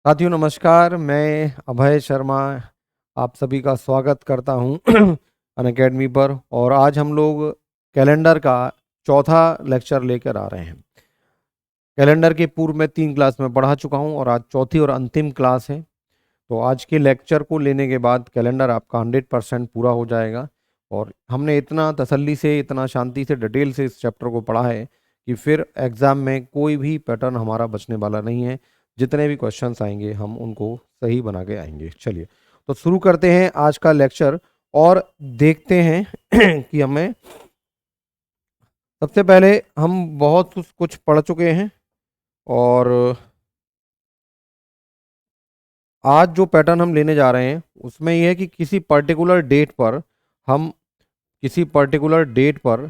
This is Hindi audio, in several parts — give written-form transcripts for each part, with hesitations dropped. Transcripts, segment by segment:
साथियों नमस्कार। मैं अभय शर्मा आप सभी का स्वागत करता हूं अनअकैडमी पर। और आज हम लोग कैलेंडर का चौथा लेक्चर लेकर आ रहे हैं। कैलेंडर के पूर्व में 3 क्लास में पढ़ा चुका हूं और आज चौथी और अंतिम क्लास है। तो आज के लेक्चर को लेने के बाद कैलेंडर आपका 100% पूरा हो जाएगा। और हमने इतना तसल्ली से, इतना शांति से, डिटेल से इस चैप्टर को पढ़ा है कि फिर एग्ज़ाम में कोई भी पैटर्न हमारा बचने वाला नहीं है। जितने भी क्वेश्चंस आएंगे हम उनको सही बना के आएंगे। चलिए तो शुरू करते हैं आज का लेक्चर और देखते हैं कि हमें सबसे पहले हम बहुत कुछ पढ़ चुके हैं। और आज जो पैटर्न हम लेने जा रहे हैं उसमें यह है कि किसी पर्टिकुलर डेट पर हम किसी पर्टिकुलर डेट पर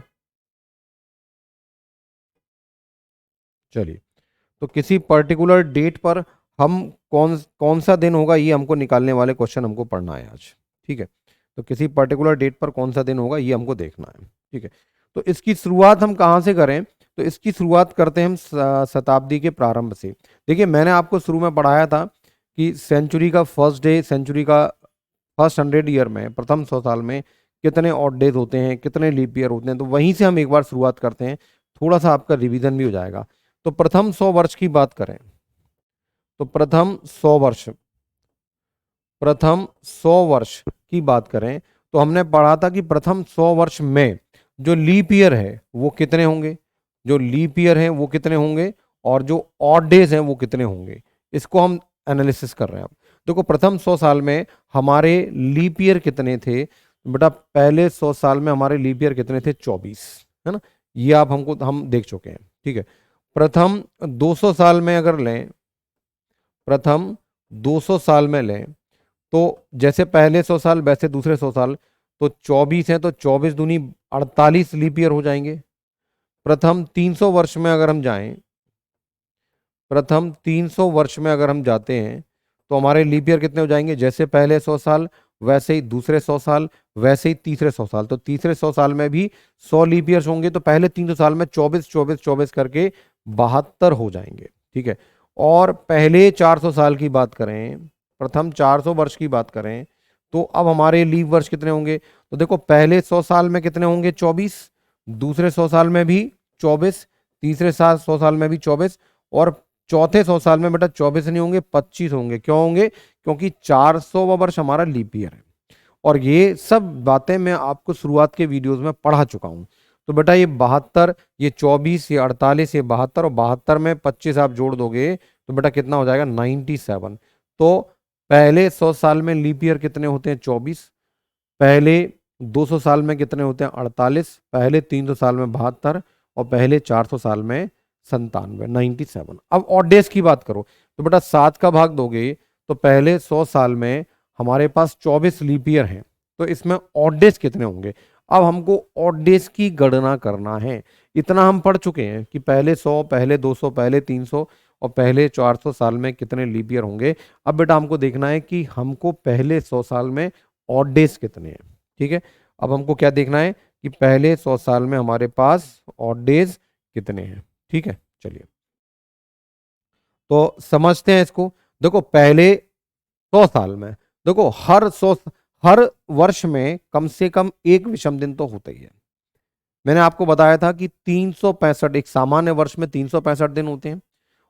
चलिए तो किसी पर्टिकुलर डेट पर हम कौन कौन सा दिन होगा ये हमको निकालने वाले क्वेश्चन हमको पढ़ना है आज। ठीक है, तो किसी पर्टिकुलर डेट पर कौन सा दिन होगा ये हमको देखना है। ठीक है, तो इसकी शुरुआत हम कहाँ से करें? तो इसकी शुरुआत करते हैं हम शताब्दी के प्रारंभ से। देखिए मैंने आपको शुरू में पढ़ाया था कि सेंचुरी का फर्स्ट डे, सेंचुरी का फर्स्ट 100 ईयर में, प्रथम 100 साल में कितने ऑड डेज होते हैं, कितने लीप ईयर होते हैं। तो वहीं से हम एक बार शुरुआत करते हैं, थोड़ा सा आपका रिवीजन भी हो जाएगा। तो प्रथम 100 वर्ष की बात करें तो प्रथम 100 वर्ष की बात करें तो हमने पढ़ा था कि प्रथम 100 वर्ष में जो लीप ईयर है वो कितने होंगे, जो लीप ईयर है वो कितने होंगे, और जो ऑड डेज हैं वो कितने होंगे। इसको हम एनालिसिस कर रहे हैं। अब देखो प्रथम 100 साल में हमारे लीप ईयर कितने थे बेटा? पहले 100 साल में हमारे लीप ईयर कितने थे? 24, है ना। ये आप हम देख चुके हैं। ठीक है, प्रथम 200 साल में अगर लें, प्रथम 200 साल में लें तो जैसे पहले 100 साल वैसे दूसरे 100 साल, तो 24 है तो 24 दूनी 48 लीप ईयर हो जाएंगे। प्रथम 300 वर्ष में अगर हम जाएं, प्रथम 300 वर्ष में अगर हम जाते हैं तो हमारे लीप ईयर कितने हो जाएंगे? जैसे पहले 100 साल वैसे ही दूसरे 100 साल वैसे ही तीसरे 100 साल। तो तीसरे 100 साल में भी 100 लीप ईयर्स होंगे, तो पहले 300 साल में 24 24 24 करके 72 हो जाएंगे। ठीक है, और पहले 400 साल की बात करें, प्रथम 400 वर्ष की बात करें तो अब हमारे लीप वर्ष कितने होंगे? तो देखो पहले 100 साल में कितने होंगे? 24, दूसरे 100 साल में भी 24, तीसरे 100 साल में भी 24, और चौथे 100 साल में बेटा 24 नहीं होंगे, 25 होंगे। क्यों होंगे? क्योंकि 400वां वर्ष हमारा लीप ईयर है। और ये सब बातें मैं आपको शुरुआत के वीडियोस में पढ़ा चुका हूं। तो बेटा ये 72, ये 24, ये 48, ये 72, और 72 में 25 आप जोड़ दोगे तो बेटा कितना हो जाएगा? 97। तो पहले 100 साल में लीप ईयर कितने होते हैं? 24। पहले 200 साल में कितने होते हैं? 48। पहले 300 साल में 72, और पहले 400 साल में 97, 97। अब ऑड डेज की बात करो तो बेटा 7 का भाग दोगे तो पहले 100 साल में हमारे पास 24 लीप ईयर हैं, तो इसमें ऑड डेज कितने होंगे? अब हमको ऑड डेज की गणना करना है। इतना हम पढ़ चुके हैं कि पहले 100, पहले 200, पहले 300 और पहले 400 साल में कितने लीप ईयर होंगे। अब बेटा हमको देखना है कि हमको पहले 100 साल में ऑड डेज कितने हैं। ठीक है, अब हमको क्या देखना है कि पहले 100 साल में हमारे पास ऑड डेज कितने हैं। ठीक है, चलिए तो समझते हैं इसको। देखो पहले 100 साल में, देखो हर वर्ष में कम से कम एक विषम दिन तो होता ही है। मैंने आपको बताया था कि 365, एक सामान्य वर्ष में 365 दिन होते हैं,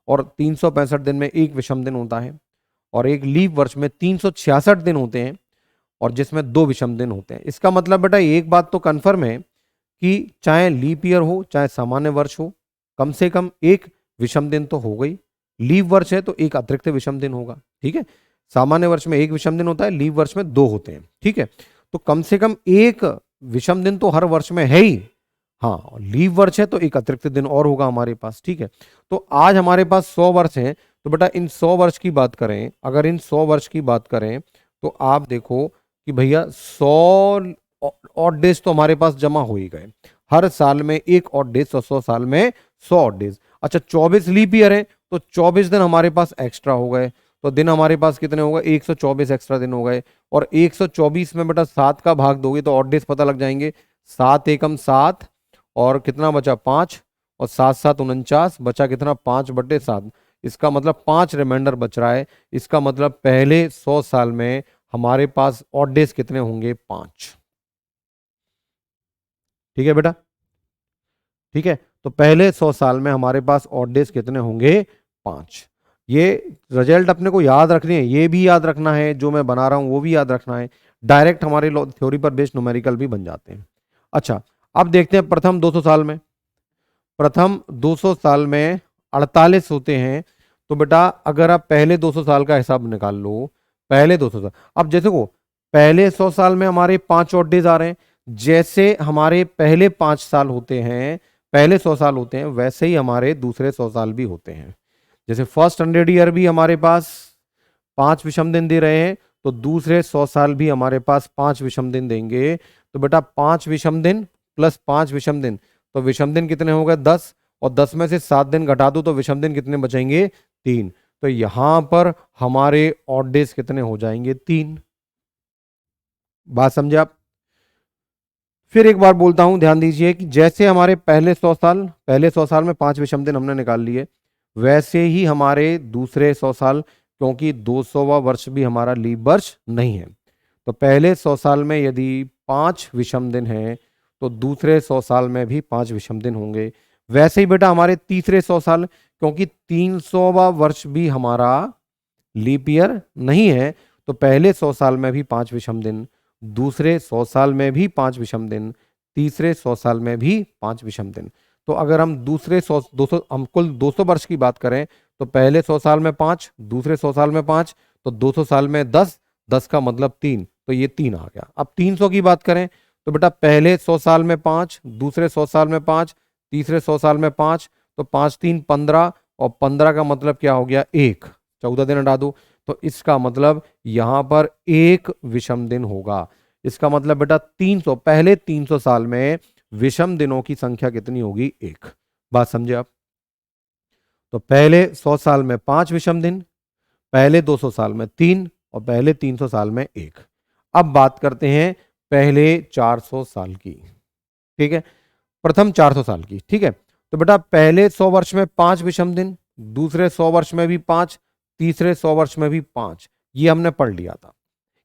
और 365 दिन में एक विषम दिन होता है, और एक लीप वर्ष में 366 दिन होते हैं, और जिसमें 2 विषम दिन होते हैं। इसका मतलब बेटा एक बात तो कन्फर्म है कि चाहे लीप ईयर हो चाहे सामान्य वर्ष हो, कम से कम एक विषम दिन तो हो गई। लीप वर्ष है तो एक अतिरिक्त विषम दिन होगा। ठीक है, सामान्य वर्ष में एक विषम दिन होता है, लीप वर्ष में 2 होते हैं। ठीक है, तो कम से कम एक विषम दिन तो हर वर्ष में है ही। हाँ, लीप वर्ष है तो एक अतिरिक्त दिन और होगा हमारे पास। ठीक है, तो आज हमारे पास 100 वर्ष हैं, तो बेटा इन 100 वर्ष की बात करें, अगर इन 100 वर्ष की बात करें तो आप देखो कि भैया 100 ऑड डेज तो हमारे पास जमा हो ही गए। हर साल में एक ऑड डेज, 100 साल में 100 ऑड डेज। अच्छा 24 लीप ईयर है तो 24 दिन हमारे पास एक्स्ट्रा हो गए। तो दिन हमारे पास कितने हो गए? 124 एक्स्ट्रा दिन हो गए। और 124 में बेटा 7 का भाग दोगे तो ऑड डेज पता लग जाएंगे। 7 एकम 7, और कितना बचा? 5, और 7 7 49, बचा कितना? 5/7। इसका मतलब 5 रिमाइंडर बच रहा है। इसका मतलब पहले 100 साल में हमारे पास ऑड डेज कितने होंगे? 5। ठीक है बेटा, ठीक है। तो पहले 100 साल में हमारे पास ऑड डेज कितने होंगे? 5। ये रिजल्ट अपने को याद रखने हैं, ये भी याद रखना है, जो मैं बना रहा हूं वो भी याद रखना है। डायरेक्ट हमारे थ्योरी पर बेस्ड न्यूमेरिकल भी बन जाते हैं। अच्छा, अब देखते हैं प्रथम 200 साल में। प्रथम 200 साल में 48 होते हैं। तो बेटा अगर आप पहले 200 साल का हिसाब निकाल लो, पहले 200 साल, अब जैसे को पहले 100 साल में हमारे 5 ऑड डेज आ रहे हैं, जैसे हमारे पहले 5 साल होते हैं, पहले 100 साल होते हैं, वैसे ही हमारे दूसरे 100 साल भी होते हैं। जैसे फर्स्ट 100 ईयर भी हमारे पास 5 विषम दिन दे रहे हैं, तो दूसरे 100 साल भी हमारे पास 5 विषम दिन देंगे। तो बेटा 5 विषम दिन प्लस 5 विषम दिन, तो विषम दिन कितने हो गए? 10, और 10 में से 7 दिन घटा दो तो विषम दिन कितने बचेंगे? 3। तो यहां पर हमारे ऑड डेज कितने हो जाएंगे? 3। बात समझे आप? फिर एक बार बोलता हूं, ध्यान दीजिए कि जैसे हमारे पहले 100 साल में 5 विषम दिन हमने निकाल लिए, वैसे ही हमारे दूसरे 100 साल, क्योंकि 200वां वर्ष भी हमारा लीप वर्ष नहीं है, तो पहले 100 साल में यदि 5 विषम दिन हैं, तो दूसरे 100 साल में भी 5 विषम दिन होंगे। वैसे ही बेटा हमारे तीसरे 100 साल, क्योंकि 300वां वर्ष भी हमारा लीप ईयर नहीं है, तो पहले 100 साल में भी 5 विषम दिन, दूसरे 100 साल में भी 5 विषम दिन, तीसरे 100 साल में भी 5 विषम दिन। तो अगर हम दूसरे 100 200 हम कुल 200 वर्ष की बात करें, तो पहले 100 साल में 5, दूसरे 100 साल में 5, तो 200 साल में 10, 10 का मतलब 3, तो ये 3 आ गया। अब 300 की बात करें, तो बेटा पहले 100 साल में 5, दूसरे 100 साल में 5, तीसरे 100 साल में 5, तो 5 3 15, और 15 का मतलब क्या हो गया? 1, 14 दिन हटा दो, तो इसका मतलब यहां पर 1 विषम दिन होगा। इसका मतलब बेटा 300, पहले 300 साल में विषम दिनों की संख्या कितनी होगी? 1। बात समझे आप? तो पहले 100 साल में 5 विषम दिन, पहले 200 साल में 3, और पहले 300 साल में 1। अब बात करते हैं पहले 400 साल की। ठीक है, प्रथम 400 साल की। ठीक है, तो बेटा पहले 100 वर्ष में 5 विषम दिन, दूसरे 100 वर्ष में भी 5, तीसरे 100 वर्ष में भी 5, ये हमने पढ़ लिया था।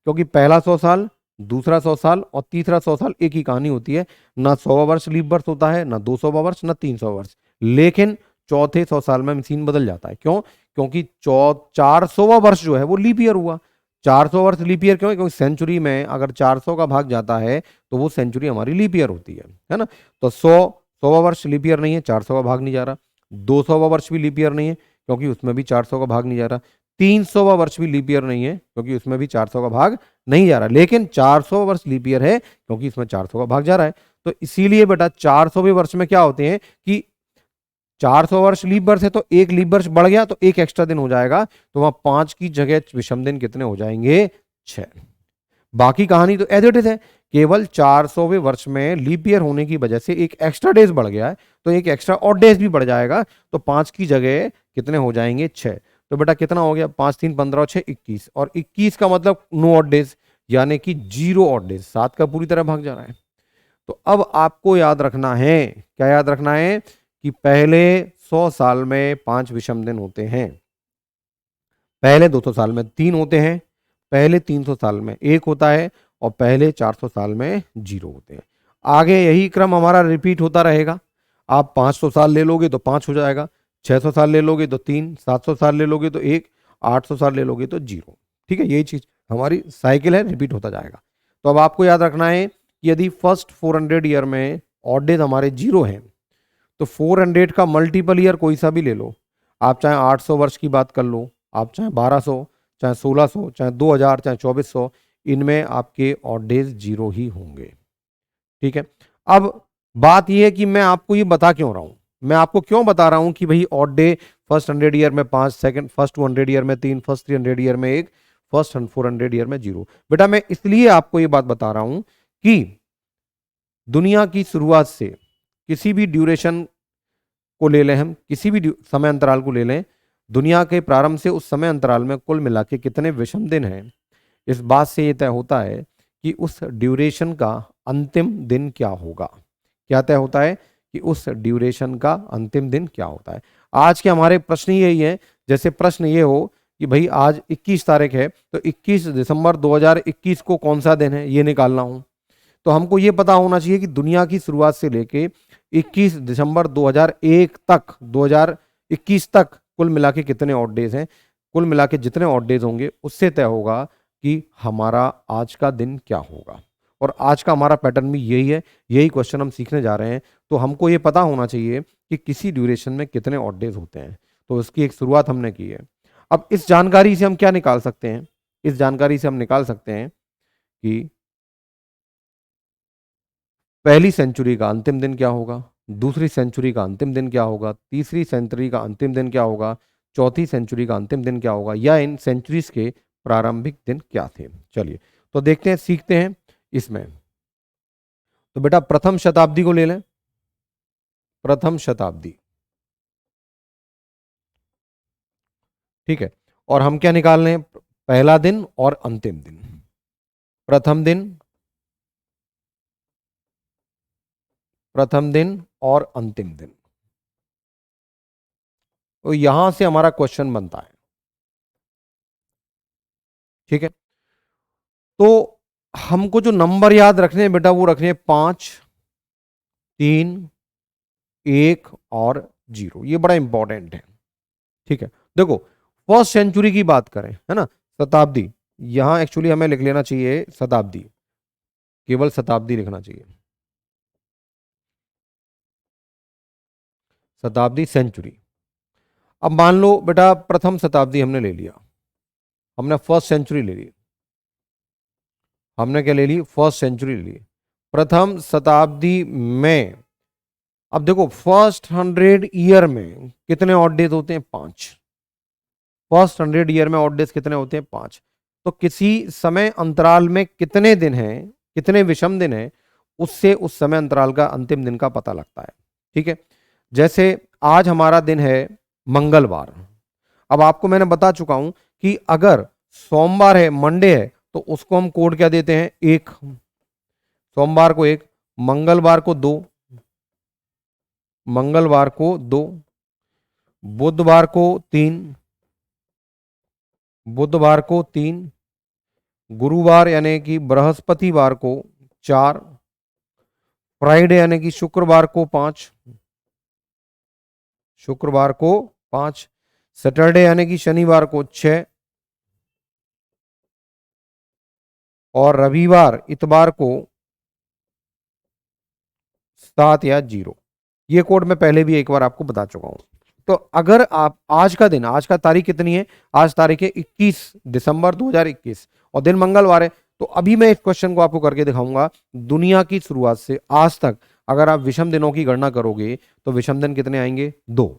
क्योंकि पहला 100 साल, दूसरा 100 साल और तीसरा 100 साल एक ही कहानी होती है। ना 100वां वर्ष लीप वर्ष होता है, ना 200वां वर्ष, ना 300 वर्ष। लेकिन चौथे 100 साल में सीन बदल जाता है। क्यों? क्योंकि 400वां वर्ष जो है वो लीप ईयर हुआ। 400 वर्ष लीप ईयर क्यों है? क्योंकि सेंचुरी में अगर 400 का भाग जाता है तो वो सेंचुरी हमारी लीप ईयर होती है ना। तो 100वां वर्ष लीप ईयर नहीं है, 400 का भाग नहीं जा रहा। 200वां वर्ष भी लीप ईयर नहीं है, क्योंकि उसमें भी 400 का भाग नहीं जा रहा। 300वां वर्ष भी लीप ईयर नहीं है, क्योंकि उसमें भी 400 का भाग नहीं जा रहा। लेकिन 400 वर्ष लीप ईयर है, क्योंकि इसमें 400 का भाग जा रहा है। तो इसीलिए बेटा 400वें वर्ष में क्या होते हैं कि 400 वर्ष लीप वर्ष है, तो एक लीप वर्ष बढ़ गया तो एक एक्स्ट्रा दिन हो जाएगा, तो वहां 5 की जगह विषम दिन कितने हो जाएंगे? 6। बाकी कहानी तो एज इट इज है। केवल 400वें वर्ष में लीप ईयर होने की वजह से एक एक्स्ट्रा डेज बढ़ गया है, तो एक एक्स्ट्रा ऑड डेज भी बढ़ जाएगा, तो 5 की जगह कितने हो जाएंगे? 6। तो बेटा कितना हो गया? 5 3 15 और 6 21, और 21 का मतलब नो ऑड डेज, यानी कि 0 ऑड डेज, 7 का पूरी तरह भाग जा रहा है। तो अब आपको याद रखना है, क्या याद रखना है? कि पहले 100 साल में 5 विषम दिन होते हैं, पहले 200 साल में 3 होते हैं, पहले 300 साल में 1 होता है, और पहले 400 साल में 0 होते हैं। आगे यही क्रम हमारा रिपीट होता रहेगा। आप 500 साल ले लोगे तो 5 हो जाएगा, 600 साल ले लोगे तो 3, 700 साल ले लोगे तो 1, 800 साल ले लोगे तो 0। ठीक है, यही चीज हमारी साइकिल है, रिपीट होता जाएगा। तो अब आपको याद रखना है कि यदि फर्स्ट 400 ईयर में ऑड डेज हमारे 0 हैं, तो 400 का मल्टीपल ईयर कोई सा भी ले लो, आप चाहे 800 वर्ष की बात कर लो, आप चाहे 1200, चाहे 1600, चाहे 2000, चाहे 2400, इनमें आपके ऑड डेज 0 ही होंगे। ठीक है, अब बात यह है कि मैं आपको ये बता क्यों रहा हूं, मैं आपको क्यों बता रहा हूं कि भाई ऑड डे फर्स्ट 100 ईयर में 5, सेकंड फर्स्ट 200 ईयर में 3, फर्स्ट 300 ईयर में 1, फर्स्ट 400 ईयर में 0। बेटा मैं इसलिए आपको ये बात बता रहा हूं कि दुनिया की शुरुआत से किसी भी ड्यूरेशन को ले लें, हम किसी भी समय अंतराल को ले लें, दुनिया के प्रारंभ से उस समय अंतराल में कुल मिला के कितने विषम दिन हैं, इस बात से यह तय होता है कि उस ड्यूरेशन का अंतिम दिन क्या होगा। क्या तय होता है कि उस ड्यूरेशन का अंतिम दिन क्या होता है। आज के हमारे प्रश्न यही है, जैसे प्रश्न ये हो कि भाई आज 21 तारीख है, तो 21 दिसंबर 2021 को कौन सा दिन है ये निकालना हो, तो हमको ये पता होना चाहिए कि दुनिया की शुरुआत से लेके 21 दिसंबर 2001 तक, 2021 तक कुल मिला के कितने ऑड डेज हैं। कुल मिला के जितने ऑड डेज होंगे उससे तय होगा कि हमारा आज का दिन क्या होगा। और आज का हमारा पैटर्न भी यही है, यही क्वेश्चन हम सीखने जा रहे हैं। तो हमको ये पता होना चाहिए कि किसी ड्यूरेशन में कितने ऑड डेज होते हैं। तो उसकी एक शुरुआत हमने की है। अब इस जानकारी से हम क्या निकाल सकते हैं, इस जानकारी से हम निकाल सकते हैं कि पहली सेंचुरी का अंतिम दिन क्या होगा, दूसरी सेंचुरी का अंतिम दिन क्या होगा, तीसरी सेंचुरी का अंतिम दिन क्या होगा, चौथी सेंचुरी का अंतिम दिन क्या होगा, या इन सेंचुरीज के प्रारंभिक दिन क्या थे। चलिए तो देखते हैं, सीखते हैं इसमें। तो बेटा प्रथम शताब्दी को ले लें, प्रथम शताब्दी, ठीक है। और हम क्या निकाल रहे हैं, पहला दिन और अंतिम दिन। प्रथम दिन, प्रथम दिन और अंतिम दिन। तो यहां से हमारा क्वेश्चन बनता है, ठीक है। तो हमको जो नंबर याद रखने हैं बेटा, वो रखने हैं 5, 3, 1 और 0। ये बड़ा इंपॉर्टेंट है, ठीक है। देखो फर्स्ट सेंचुरी की बात करें, है ना, शताब्दी, यहां एक्चुअली हमें लिख लेना चाहिए शताब्दी, केवल शताब्दी लिखना चाहिए, शताब्दी सेंचुरी। अब मान लो बेटा प्रथम शताब्दी हमने ले लिया, हमने फर्स्ट सेंचुरी ले ली, हमने क्या ले ली, फर्स्ट सेंचुरी ले ली। प्रथम शताब्दी में अब देखो फर्स्ट 100 ईयर में कितने ऑड डेज होते हैं, 5। फर्स्ट 100 ईयर में ऑड डेज कितने होते हैं, 5। तो किसी समय अंतराल में कितने दिन हैं, कितने विषम दिन हैं, उससे उस समय अंतराल का अंतिम दिन का पता लगता है, ठीक है। जैसे आज हमारा दिन है मंगलवार। अब आपको मैंने बता चुका हूं कि अगर सोमवार है, मंडे है, तो उसको हम कोड क्या देते हैं, 1। सोमवार को 1, मंगलवार को 2, मंगलवार को 2, बुधवार को 3, बुधवार को 3, गुरुवार यानी कि बृहस्पतिवार को 4, फ्राइडे यानी कि शुक्रवार को 5, शुक्रवार को 5, सैटरडे यानी कि शनिवार को 6, और रविवार इतवार को 7 या 0। ये कोड मैं पहले भी एक बार आपको बता चुका हूं। तो अगर आप आज का दिन, आज का तारीख कितनी है, आज तारीख है 21 दिसंबर 2021 और दिन मंगलवार है, तो अभी मैं इस क्वेश्चन को आपको करके दिखाऊंगा। दुनिया की शुरुआत से आज तक अगर आप विषम दिनों की गणना करोगे तो विषम दिन कितने आएंगे, 2।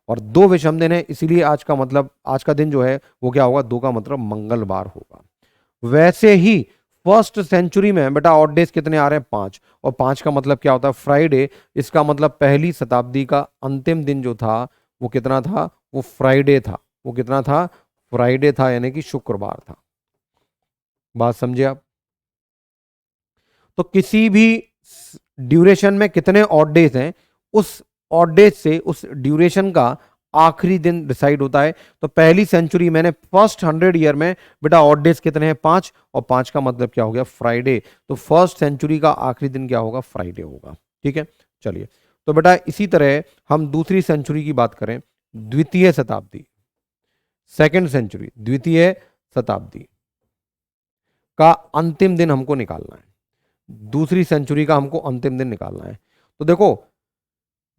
और 2 विषम दिन है, इसीलिए आज का मतलब, आज का दिन जो है वो क्या होगा, 2 का मतलब मंगलवार होगा। वैसे ही फर्स्ट सेंचुरी में बेटा ऑड डेज कितने आ रहे हैं, 5। और 5 का मतलब क्या होता है, फ्राइडे। इसका मतलब पहली शताब्दी का अंतिम दिन जो था वो कितना था, वो फ्राइडे था। वो कितना था, फ्राइडे था, यानी कि शुक्रवार था। बात समझे आप। तो किसी भी ड्यूरेशन में कितने ऑड डेज हैं, उस ऑड डेज से उस ड्यूरेशन का आखिरी दिन डिसाइड होता है। तो पहली सेंचुरी मैंने फर्स्ट 100 ईयर में बेटा ऑड डेज कितने हैं, 5, और 5 का मतलब क्या हो गया, फ्राइडे। तो फर्स्ट सेंचुरी का आखिरी दिन क्या होगा, फ्राइडे होगा, ठीक है। चलिए तो बेटा इसी तरह हम दूसरी सेंचुरी की बात करें, द्वितीय शताब्दी, सेकेंड सेंचुरी, द्वितीय शताब्दी का अंतिम दिन हमको निकालना है। दूसरी सेंचुरी का हमको अंतिम दिन निकालना है। तो देखो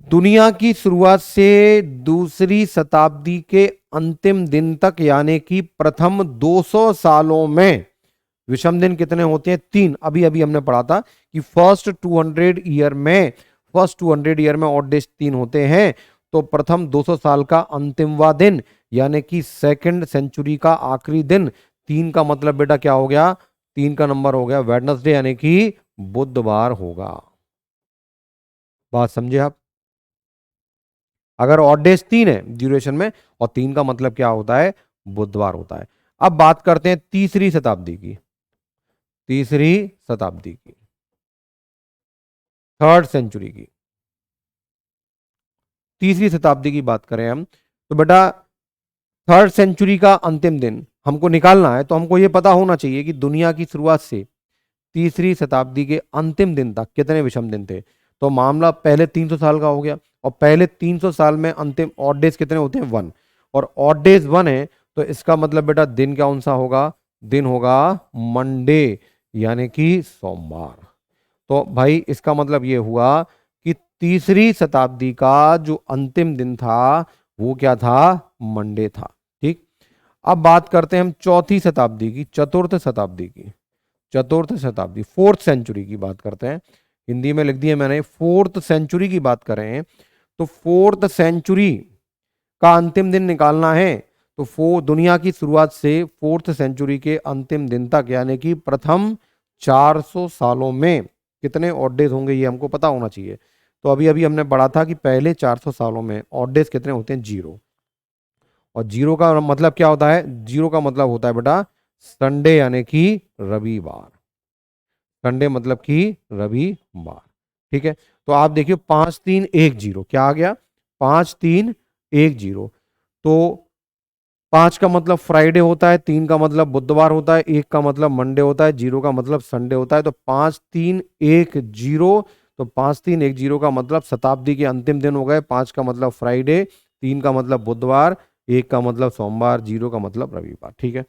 दुनिया की शुरुआत से दूसरी शताब्दी के अंतिम दिन तक, यानी कि प्रथम 200 सालों में विषम दिन कितने होते हैं, 3। अभी अभी हमने पढ़ा था कि फर्स्ट 200 ईयर में, फर्स्ट 200 ईयर में ऑड डेज 3 होते हैं। तो प्रथम 200 साल का अंतिमवा दिन, यानी कि सेकंड सेंचुरी का आखिरी दिन, 3 का मतलब बेटा क्या हो गया, 3 का नंबर हो गया वेडनेसडे, यानी कि बुधवार होगा। बात समझे आप। अगर ऑड डेज 3 है ड्यूरेशन में, और 3 का मतलब क्या होता है, बुधवार होता है। अब बात करते हैं तीसरी शताब्दी की, तीसरी शताब्दी की, थर्ड सेंचुरी की। तीसरी शताब्दी की बात करें हम, तो बेटा थर्ड सेंचुरी का अंतिम दिन हमको निकालना है, तो हमको ये पता होना चाहिए कि दुनिया की शुरुआत से तीसरी शताब्दी के अंतिम दिन तक कितने विषम दिन थे। तो मामला पहले 300 साल का हो गया, और पहले 300 साल में अंतिम ऑड डेज कितने होते हैं, 1, और ऑड डेज 1 है, तो इसका मतलब बेटा दिन कौन सा होगा, दिन होगा मंडे, यानी कि सोमवार। तो भाई इसका मतलब ये हुआ कि तीसरी शताब्दी का जो अंतिम दिन था वो क्या था, मंडे था। ठीक, अब बात करते हैं हम चौथी शताब्दी की, चतुर्थ शताब्दी की, चतुर्थ शताब्दी, फोर्थ सेंचुरी की बात करते हैं। हिंदी में लिख दिया मैंने, फोर्थ सेंचुरी की बात करें तो फोर्थ सेंचुरी का अंतिम दिन निकालना है, तो दुनिया की शुरुआत से फोर्थ सेंचुरी के अंतिम दिन तक, यानी कि प्रथम 400 सालों में कितने ऑड डेज होंगे ये हमको पता होना चाहिए। तो अभी अभी हमने पढ़ा था कि पहले 400 सालों में ऑड डेज कितने होते हैं, 0। और 0 का मतलब क्या होता है, 0 का मतलब होता है बेटा संडे, यानी कि रविवार। संडे मतलब कि रविवार। ठीक है, तो आप देखिए 5310 क्या आ गया, 5310। तो 5 का मतलब फ्राइडे होता है, 3 का मतलब बुधवार होता है, 1 का मतलब मंडे होता है, 0 का मतलब संडे होता है। तो 5310, तो 5310 का मतलब शताब्दी के अंतिम दिन हो गए। 5 का मतलब फ्राइडे, 3 का मतलब बुधवार, 1 का मतलब सोमवार, 0 का मतलब रविवार। ठीक है,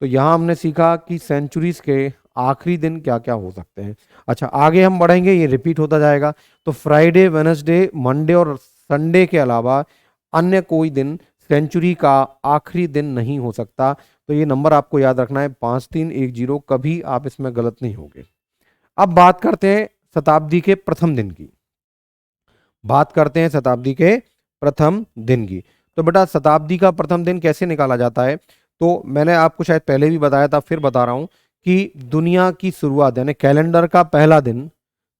तो यहां हमने सीखा कि सेंचुरीज के आखिरी दिन क्या क्या हो सकते हैं। अच्छा, आगे हम बढ़ेंगे, ये रिपीट होता जाएगा। तो फ्राइडे, वेनसडे, मंडे और संडे के अलावा अन्य कोई दिन सेंचुरी का आखिरी दिन नहीं हो सकता। तो ये नंबर आपको याद रखना है, 5310, कभी आप इसमें गलत नहीं होंगे। अब बात करते हैं शताब्दी के प्रथम दिन की, बात करते हैं शताब्दी के प्रथम दिन की। तो बेटा शताब्दी का प्रथम दिन कैसे निकाला जाता है, तो मैंने आपको शायद पहले भी बताया था, फिर बता रहा हूं कि दुनिया की शुरुआत यानी कैलेंडर का पहला दिन,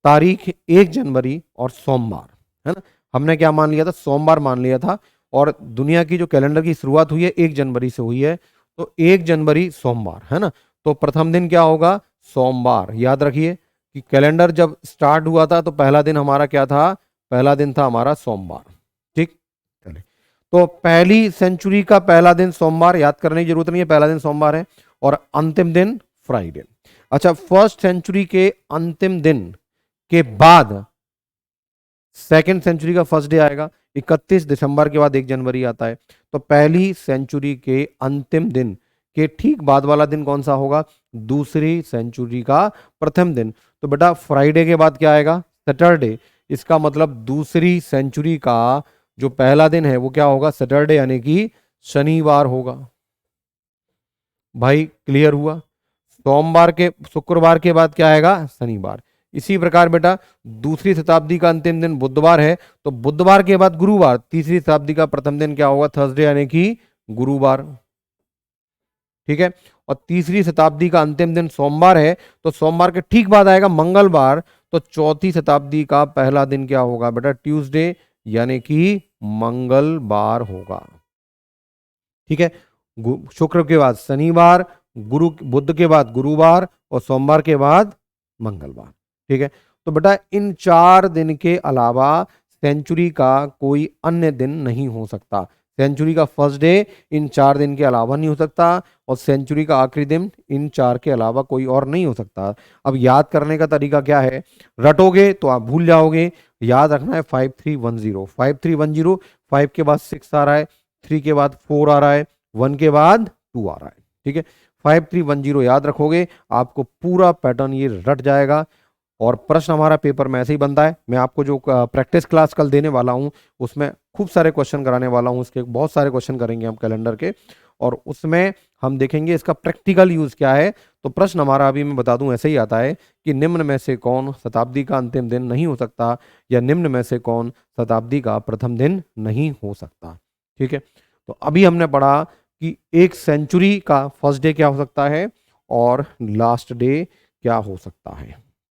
तारीख 1 जनवरी और सोमवार, है ना। हमने क्या मान लिया था, सोमवार मान लिया था। और दुनिया की जो कैलेंडर की शुरुआत हुई है 1 जनवरी से हुई है, तो 1 जनवरी सोमवार, है ना। तो प्रथम दिन क्या होगा, सोमवार। याद रखिए कि कैलेंडर जब स्टार्ट हुआ था तो पहला दिन हमारा क्या था, पहला दिन था हमारा सोमवार। ठीक, चलिए, तो पहली सेंचुरी का पहला दिन सोमवार, याद करने की जरूरत नहीं है, पहला दिन सोमवार है, और अंतिम दिन फ्राइडे। अच्छा, फर्स्ट सेंचुरी के अंतिम दिन के बाद सेकेंड सेंचुरी का फर्स्ट डे आएगा, 31 दिसंबर के बाद 1 जनवरी आता है। तो पहली सेंचुरी के अंतिम दिन के ठीक बाद वाला दिन कौन सा होगा, दूसरी सेंचुरी का प्रथम दिन। तो बेटा फ्राइडे के बाद क्या आएगा, सैटरडे। इसका मतलब दूसरी सेंचुरी का जो पहला दिन है वो क्या होगा, सैटरडे, यानी कि शनिवार होगा। भाई क्लियर हुआ, सोमवार के शुक्रवार के बाद क्या आएगा, शनिवार। इसी प्रकार बेटा दूसरी शताब्दी का अंतिम दिन बुधवार है, तो बुधवार के बाद गुरुवार, तीसरी शताब्दी का प्रथम दिन क्या होगा, थर्सडे, यानी कि गुरुवार। ठीक है, और तीसरी शताब्दी का अंतिम दिन सोमवार है, तो सोमवार के ठीक बाद आएगा मंगलवार। तो चौथी शताब्दी का पहला दिन क्या होगा बेटा, ट्यूसडे, यानी कि मंगलवार होगा। ठीक है, शुक्र के बाद शनिवार, गुरु बुध के बाद गुरुवार, और सोमवार के बाद मंगलवार। ठीक है, तो बेटा इन 4 दिन के अलावा सेंचुरी का कोई अन्य दिन नहीं हो सकता। सेंचुरी का फर्स्ट डे इन 4 दिन के अलावा नहीं हो सकता, और सेंचुरी का आखिरी दिन इन 4 के अलावा कोई और नहीं हो सकता। अब याद करने का तरीका क्या है, रटोगे तो आप भूल जाओगे। याद रखना है 5310, 5310, 5 के बाद 6 आ रहा है, 3 के बाद 4 आ रहा है, 1 के बाद 2 आ रहा है। ठीक है, 5310 याद रखोगे, आपको पूरा पैटर्न ये रट जाएगा। और प्रश्न हमारा पेपर में ऐसे ही बनता है। मैं आपको जो प्रैक्टिस क्लास कल देने वाला हूं उसमें खूब सारे क्वेश्चन कराने वाला हूं, उसके बहुत सारे क्वेश्चन करेंगे हम कैलेंडर के, और उसमें हम देखेंगे इसका प्रैक्टिकल यूज क्या है। तो प्रश्न हमारा अभी मैं बता दूं ऐसे ही आता है कि निम्न में से कौन शताब्दी का अंतिम दिन नहीं हो सकता, या निम्न में से कौन शताब्दी का प्रथम दिन नहीं हो सकता। ठीक है, तो अभी हमने पढ़ा कि एक सेंचुरी का फर्स्ट डे क्या हो सकता है और लास्ट डे क्या हो सकता है।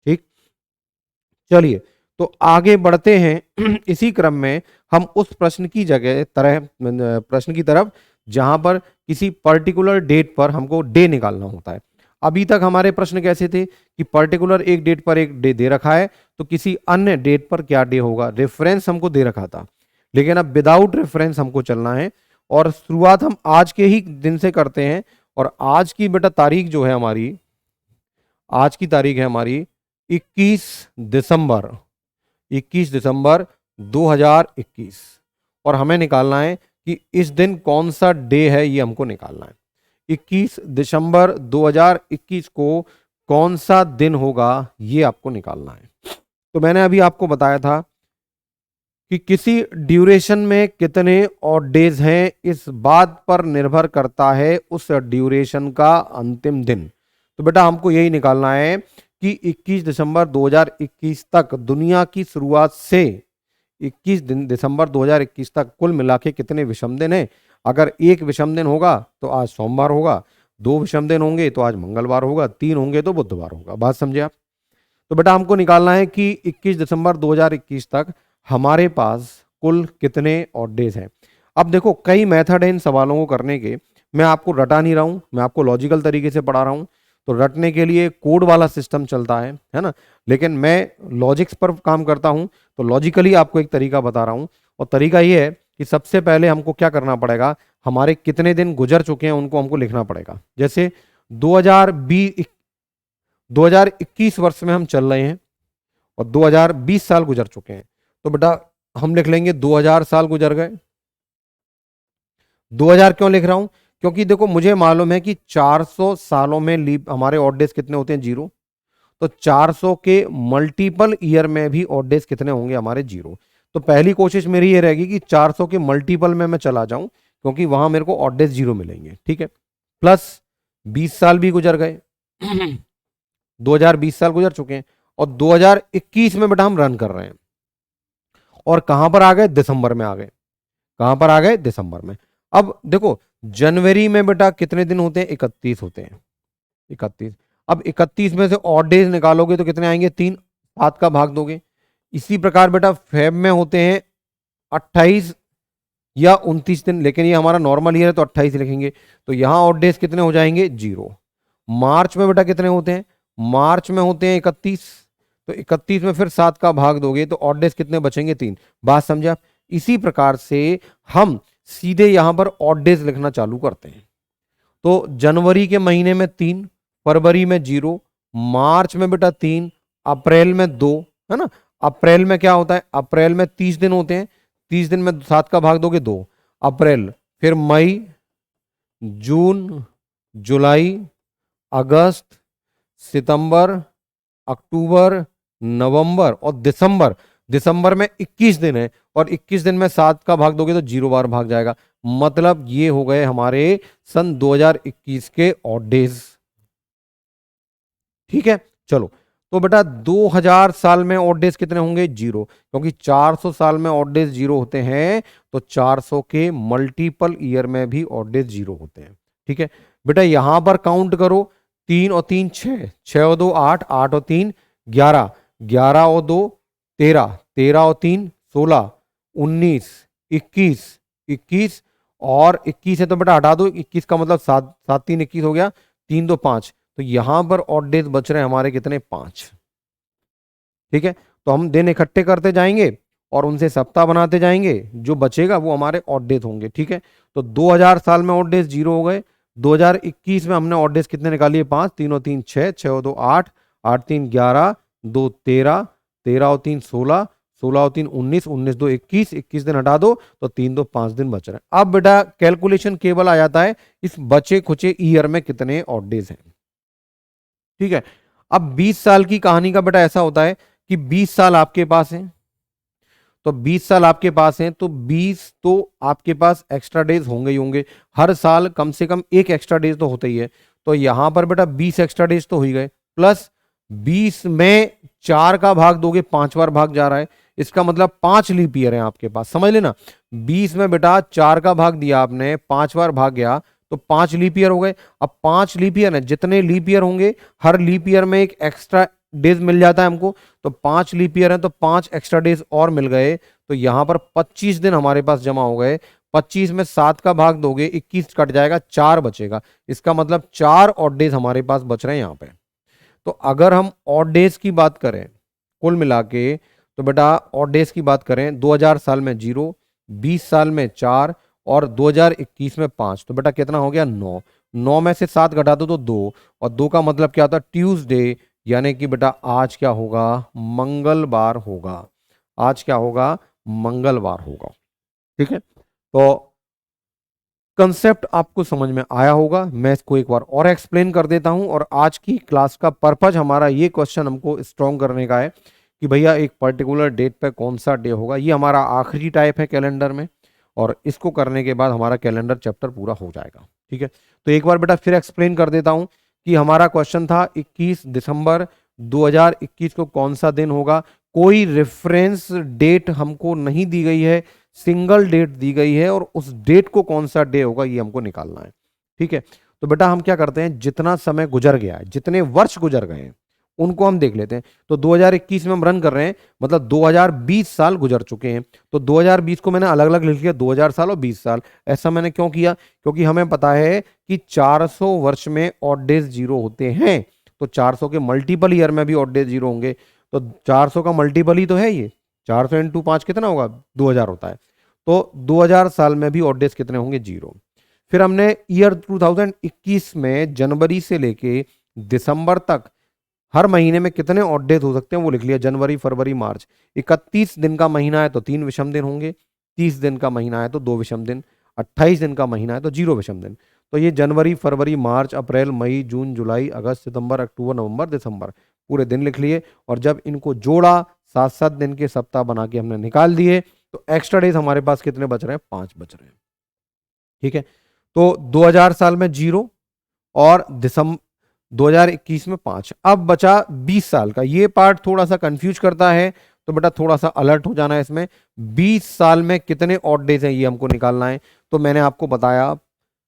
ठीक, चलिए तो आगे बढ़ते हैं इसी क्रम में हम उस प्रश्न की जगह प्रश्न की तरफ जहां पर किसी पर्टिकुलर डेट पर हमको डे निकालना होता है। अभी तक हमारे प्रश्न कैसे थे कि पर्टिकुलर एक डेट पर एक डे दे रखा है, तो किसी अन्य डेट पर क्या डे होगा, रेफरेंस हमको दे रखा था। लेकिन अब विदाउट रेफरेंस हमको चलना है और शुरुआत हम आज के ही दिन से करते हैं। और आज की बेटा तारीख जो है हमारी, आज की तारीख है हमारी 21 दिसंबर, 21 दिसंबर 2021। और हमें निकालना है कि इस दिन कौन सा डे है, ये हमको निकालना है। 21 दिसंबर 2021 को कौन सा दिन होगा, ये आपको निकालना है। तो मैंने अभी आपको बताया था कि किसी ड्यूरेशन में कितने और डेज हैं, इस बात पर निर्भर करता है उस ड्यूरेशन का अंतिम दिन। तो बेटा हमको यही निकालना है कि 21 दिसंबर 2021 तक, दुनिया की शुरुआत से 21 दिसंबर 2021 तक कुल मिला के कितने विषम दिन हैं। अगर एक विषम दिन होगा तो आज सोमवार होगा, दो विषम दिन होंगे तो आज मंगलवार होगा, तीन होंगे तो बुधवार होगा। बात समझे आप? तो बेटा हमको निकालना है कि 21 दिसंबर 2021 तक हमारे पास कुल कितने ऑड डेज हैं। अब देखो कई मेथड है इन सवालों को करने के, मैं आपको रटा नहीं रहा हूं, मैं आपको लॉजिकल तरीके से पढ़ा रहा हूं। तो रटने के लिए कोड वाला सिस्टम चलता है ना, लेकिन मैं लॉजिक्स पर काम करता हूं, तो लॉजिकली आपको एक तरीका बता रहा हूं। और तरीका ये है कि सबसे पहले हमको क्या करना पड़ेगा, हमारे कितने दिन गुजर चुके हैं उनको हमको लिखना पड़ेगा। जैसे 2021 वर्ष में हम चल रहे हैं और 2020 साल गुजर चुके हैं, तो बेटा हम लिख लेंगे 2000 साल गुजर गए। 2000 क्यों लिख रहा हूं, क्योंकि देखो मुझे मालूम है कि 400 सालों में लीप हमारे ऑड डेज कितने होते हैं, 0। तो 400 के मल्टीपल ईयर में भी ऑड डेज कितने होंगे हमारे, 0। तो पहली कोशिश मेरी ये रहेगी कि 400 के मल्टीपल में मैं चला जाऊं, क्योंकि वहां मेरे को ऑड डेज 0 मिलेंगे। ठीक है, प्लस 20 साल भी गुजर गए 2020 साल गुजर चुके हैं और 2021 में बेटा हम रन कर रहे हैं। और कहां पर आ गए, दिसंबर में आ गए। कहां पर आ गए, दिसंबर में। अब देखो जनवरी में बेटा कितने दिन होते हैं, 31 होते हैं, 31। अब 31 में से ऑड डेज निकालोगे तो कितने आएंगे, 3। 7 का भाग दोगे। इसी प्रकार बेटा फेब में होते हैं 28 या 29 दिन, लेकिन ये हमारा नॉर्मल ईयर है तो 28 लिखेंगे। तो यहां ऑड डेज कितने हो जाएंगे, 0। मार्च में बेटा कितने होते हैं, मार्च में होते हैं 31। तो 31 में फिर 7 का भाग दोगे तो ऑड डेज कितने बचेंगे, 3। बात समझे आप? इसी प्रकार से हम सीधे यहां पर ऑड डेज लिखना चालू करते हैं। तो जनवरी के महीने में 3, फरवरी में 0, मार्च में बेटा 3, अप्रैल में 2, है ना। अप्रैल में क्या होता है, अप्रैल में 30 दिन होते हैं, 30 दिन में 7 का भाग दोगे 2 अप्रैल। फिर मई, जून, जुलाई, अगस्त, सितंबर, अक्टूबर, नवंबर और दिसंबर। दिसंबर में 21 दिन है और 21 दिन में 7 का भाग दोगे तो 0 बार भाग जाएगा। मतलब ये हो गए हमारे सन 2021 के ऑड डेज। ठीक है, चलो। तो बेटा 2000 साल में ऑड डेज कितने होंगे, 0, क्योंकि 400 साल में ऑड डेज 0 होते हैं, तो 400 के मल्टीपल ईयर में भी ऑड डेज 0 होते हैं। ठीक है बेटा, यहां पर काउंट करो, 3 और 3 6, 6 और 2 8, 8 और 3 11, 11 और 2 13, 13 और 3 16, 19, 21, 21 और 21 है तो बेटा हटा दो, 21 का मतलब 7 7 3 21 हो गया, 3 2 5। तो यहां पर ऑड डेज बच रहे हैं हमारे कितने, 5। ठीक है, तो हम दिन इकट्ठे करते जाएंगे और उनसे सप्ताह बनाते जाएंगे, जो बचेगा वो हमारे ऑड डेज होंगे। ठीक है, तो 2000 साल में ऑड डेज 0 हो गए। 2021 में हमने ऑड डेज कितने निकालिए, 5, 3 और 3 6, 6 और 2 8, 8 3 11, 2 13, 13 और 3 16, 16 और 3 19, 19 2 21, 21 दिन हटा दो तो 3 2 5 दिन बच रहे हैं। अब बेटा कैलकुलेशन केवल आ जाता है इस बचे खुचे ईयर में कितने ऑड डेज हैं। ठीक है, अब 20 साल की कहानी का बेटा ऐसा होता है कि 20 साल आपके पास हैं, तो 20 साल आपके पास हैं तो 20 तो आपके पास एक्स्ट्रा डेज होंगे ही होंगे। हर साल कम से कम एक एक्स्ट्रा डेज तो होता ही है। तो यहां पर बेटा 20 एक्स्ट्रा डेज तो हो ही गए, प्लस 20 में 4 का भाग दोगे 5 बार भाग जा रहा है, इसका मतलब 5 लीप ईयर है आपके पास। समझ लेना, 20 में बेटा 4 का भाग दिया आपने, 5 बार भाग गया तो 5 लीप ईयर हो गए। अब 5 लीप ईयर है, जितने लीप ईयर होंगे हर लीप ईयर में एक एक्स्ट्रा डेज मिल जाता है हमको। तो 5 लीप ईयर है तो 5 एक्स्ट्रा डेज और मिल गए, तो यहां पर 25 दिन हमारे पास जमा हो गए। 25 में 7 का भाग दोगे 21 कट जाएगा, 4 बचेगा, इसका मतलब 4 ऑड डेज हमारे पास बच रहे हैं यहां पे। तो अगर हम ऑड डेज की बात करें कुल मिला के, तो बेटा ऑड डेज की बात करें 2000 साल में 0, 20 साल में 4 और 2021 में 5, तो बेटा कितना हो गया 9। 9 में से 7 घटा दो तो 2, और 2 का मतलब क्या होता है ट्यूसडे, यानी कि बेटा आज क्या होगा, मंगलवार होगा। आज क्या होगा, मंगलवार होगा। ठीक है, तो कंसेप्ट आपको समझ में आया होगा। मैं इसको एक बार और एक्सप्लेन कर देता हूं। और आज की क्लास का पर्पज हमारा ये क्वेश्चन हमको स्ट्रॉन्ग करने का है कि भैया एक पर्टिकुलर डेट पे कौन सा डे होगा। ये हमारा आखिरी टाइप है कैलेंडर में, और इसको करने के बाद हमारा कैलेंडर चैप्टर पूरा हो जाएगा। ठीक है, तो एक बार बेटा फिर एक्सप्लेन कर देता हूं कि हमारा क्वेश्चन था 21 दिसंबर 2021 को कौन सा दिन होगा। कोई रेफरेंस डेट हमको नहीं दी गई है, सिंगल डेट दी गई है, और उस डेट को कौन सा डे होगा ये हमको निकालना है। ठीक है, तो बेटा हम क्या करते हैं, जितना समय गुजर गया है, जितने वर्ष गुजर गए हैं उनको हम देख लेते हैं। तो 2021 में हम रन कर रहे हैं, मतलब 2020 साल गुजर चुके हैं। तो 2020 को मैंने अलग अलग लिख लिया, 2000 साल और 20 साल। ऐसा मैंने क्यों किया, क्योंकि हमें पता है कि 400 वर्ष में ऑड डेज जीरो होते हैं, तो 400 के मल्टीपल ईयर में भी ऑड डेज जीरो होंगे। तो 400 का मल्टीपल ही तो है ये, 400 इंटू 5 कितना होगा, 2000 होता है। तो 2000 साल में भी ऑड डेज कितने होंगे, जीरो। फिर हमने ईयर 2021 में जनवरी से लेके दिसंबर तक हर महीने में कितने ऑड डेज हो सकते हैं वो लिख लिया, जनवरी फरवरी मार्च। 31 दिन का महीना है तो 3 विषम दिन होंगे, 30 दिन का महीना है तो 2 विषम दिन, 28 दिन का महीना है तो 0 विषम दिन। तो ये जनवरी फरवरी मार्च अप्रैल मई जून जुलाई अगस्त सितंबर अक्टूबर नवंबर दिसंबर पूरे दिन लिख लिए। और जब इनको जोड़ा 7-7 दिन के सप्ताह बना के हमने निकाल दिए, तो एक्स्ट्रा डेज हमारे पास कितने बच रहे हैं, 5 बच रहे हैं। ठीक है, तो 2000 साल में 0 और दिसंबर 2021 में 5। अब बचा 20 साल का, ये पार्ट थोड़ा सा कंफ्यूज करता है, तो बेटा थोड़ा सा अलर्ट हो जाना है इसमें। 20 साल में कितने ऑड डेज हैं ये हमको निकालना है। तो मैंने आपको बताया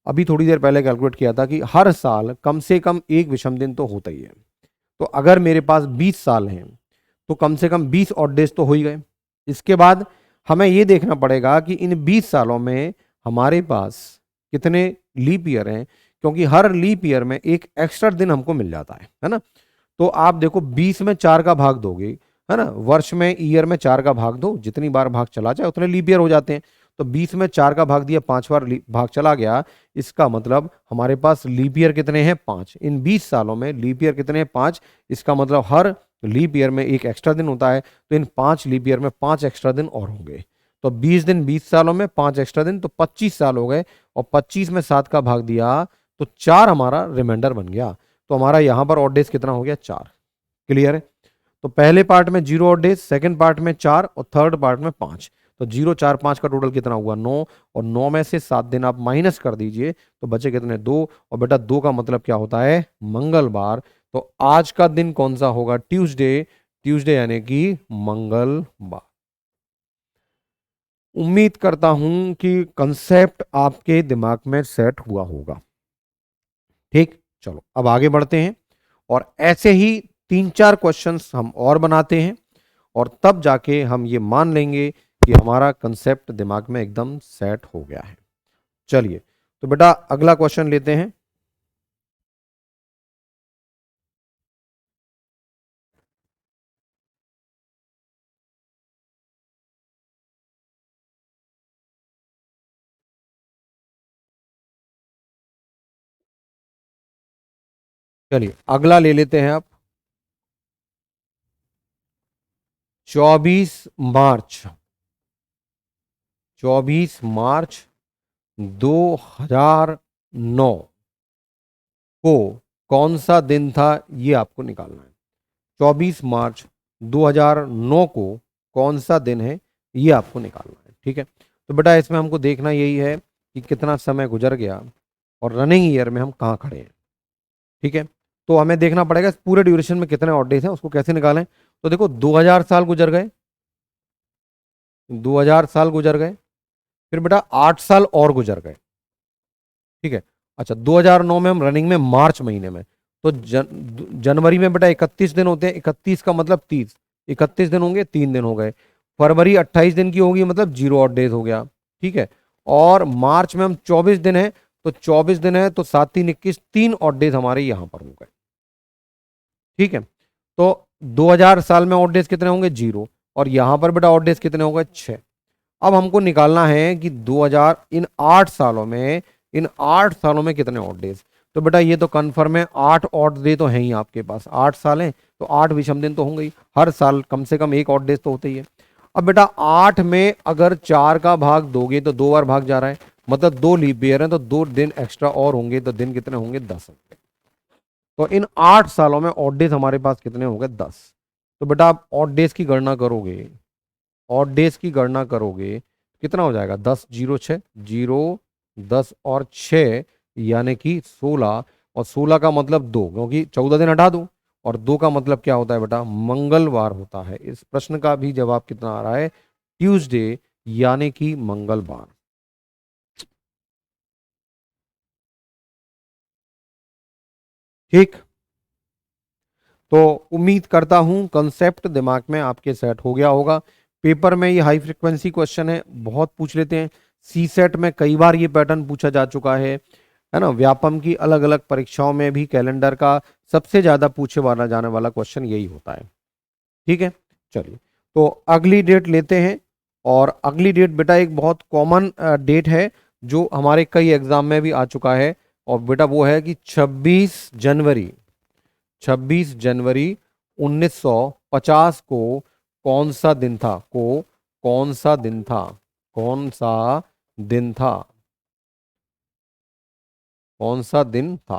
अभी थोड़ी देर पहले कैलकुलेट किया था कि हर साल कम से कम एक विषम दिन तो होता ही है। तो अगर मेरे पास 20 साल हैं तो कम से कम 20 ऑड डेज तो हो ही गए। इसके बाद हमें यह देखना पड़ेगा कि इन 20 सालों में हमारे पास कितने लीप ईयर हैं, क्योंकि हर लीप ईयर में एक एक्स्ट्रा दिन हमको मिल जाता है ना। तो आप देखो 20 में 4 का भाग दोगे, है ना, वर्ष में ईयर में 4 का भाग दो, जितनी बार भाग चला जाए उतने लीप ईयर हो जाते हैं। तो 20 में 4 का भाग दिया, 5 बार भाग चला गया, इसका मतलब हमारे पास लीप ईयर कितने हैं, 5। इन 20 सालों में लीप ईयर कितने हैं, 5। इसका मतलब हर लीप ईयर में एक एक्स्ट्रा दिन होता है, तो इन 5 लीप ईयर में 5 एक्स्ट्रा दिन और होंगे। तो 20 दिन 20 सालों में 5 एक्स्ट्रा दिन, तो 25 साल हो गए। और 25 में 7 का भाग दिया तो 4 हमारा रिमाइंडर बन गया। तो हमारा यहां पर ऑड डेज कितना हो गया, 4। क्लियर है। तो पहले पार्ट में 0 ऑड डेज, सेकंड पार्ट में 4 और थर्ड पार्ट में 5। तो 0 4 5 का टोटल कितना हुआ, 9। और 9 में से 7 दिन आप माइनस कर दीजिए तो बचे कितने, 2। और बेटा 2 का मतलब क्या होता है, मंगलवार। तो आज का दिन कौन सा होगा, ट्यूसडे। ट्यूसडे यानी कि मंगलवार। उम्मीद करता हूं कि कंसेप्ट आपके दिमाग में सेट हुआ होगा। ठीक, चलो अब आगे बढ़ते हैं और ऐसे ही 3-4 क्वेश्चंस हम और बनाते हैं, और तब जाके हम ये मान लेंगे कि हमारा कंसेप्ट दिमाग में एकदम सेट हो गया है। चलिए, तो बेटा अगला क्वेश्चन लेते हैं। चलिए अगला ले लेते हैं आप। 24 मार्च 2009 को कौन सा दिन था, ये आपको निकालना है। 24 मार्च 2009 को कौन सा दिन है, ये आपको निकालना है। ठीक है, तो बेटा इसमें हमको देखना यही है कि कितना समय गुजर गया और रनिंग ईयर में हम कहाँ खड़े हैं। ठीक है, तो हमें देखना पड़ेगा इस पूरे ड्यूरेशन में कितने ऑड डेज हैं, उसको कैसे निकालें। तो देखो 2000 साल गुजर गए, 2000 साल गुजर गए, फिर बेटा 8 साल और गुजर गए। ठीक है, अच्छा 2009 में हम रनिंग में मार्च महीने में, तो जनवरी में बेटा 31 दिन होते हैं, 31 का मतलब 30, 31 दिन होंगे, 3 दिन हो गए। फरवरी 28 दिन की होगी, मतलब 0 ऑड डेज हो गया। ठीक है, और मार्च में हम 24 दिन है, तो 24 दिन है तो 7 3 21, 3 ऑड डेज हमारे यहां पर हो गए। ठीक है, तो 2000 साल में ऑड डेज कितने होंगे, 0। और यहां पर बेटा ऑड डेज कितने होंगे, 6। अब हमको निकालना है कि 2000 इन 8 सालों में कितने ऑड डेज। तो बेटा ये तो कन्फर्म है, 8 ऑड डे तो हैं ही आपके पास, 8 साल हैं तो 8 विषम दिन तो होंगे ही, हर साल कम से कम एक ऑड डेज तो होते ही है। अब बेटा 8 में अगर 4 का भाग दोगे तो 2 बार भाग जा रहा है, मतलब 2 लीप ईयर है तो 2 दिन एक्स्ट्रा और होंगे, तो दिन कितने होंगे, 10 होंगे। तो इन 8 सालों में ऑड डेज हमारे पास कितने होंगे, 10। तो बेटा आप ऑड डेज की गणना करोगे, ऑड डेज की गणना करोगे कितना हो जाएगा, 10 जीरो 6 जीरो 10 और 6 यानी कि 16, और 16 का मतलब 2, क्योंकि 14 दिन हटा दूं, और 2 का मतलब क्या होता है बेटा, मंगलवार होता है। इस प्रश्न का भी जवाब कितना आ रहा है, ट्यूसडे यानी कि मंगलवार। ठीक, तो उम्मीद करता हूं कंसेप्ट दिमाग में आपके सेट हो गया होगा। पेपर में ये हाई फ्रिक्वेंसी क्वेश्चन है, बहुत पूछ लेते हैं, सी सेट में कई बार ये पैटर्न पूछा जा चुका है ना। व्यापम की अलग अलग परीक्षाओं में भी कैलेंडर का सबसे ज्यादा पूछे वाला जाने वाला क्वेश्चन यही होता है। ठीक है, चलिए तो अगली डेट लेते हैं। और अगली डेट बेटा एक बहुत कॉमन डेट है जो हमारे कई एग्जाम में भी आ चुका है, और बेटा वो है कि 26 जनवरी 1950 को कौन सा दिन था, कौन सा दिन था, कौन सा दिन था, कौन सा दिन था।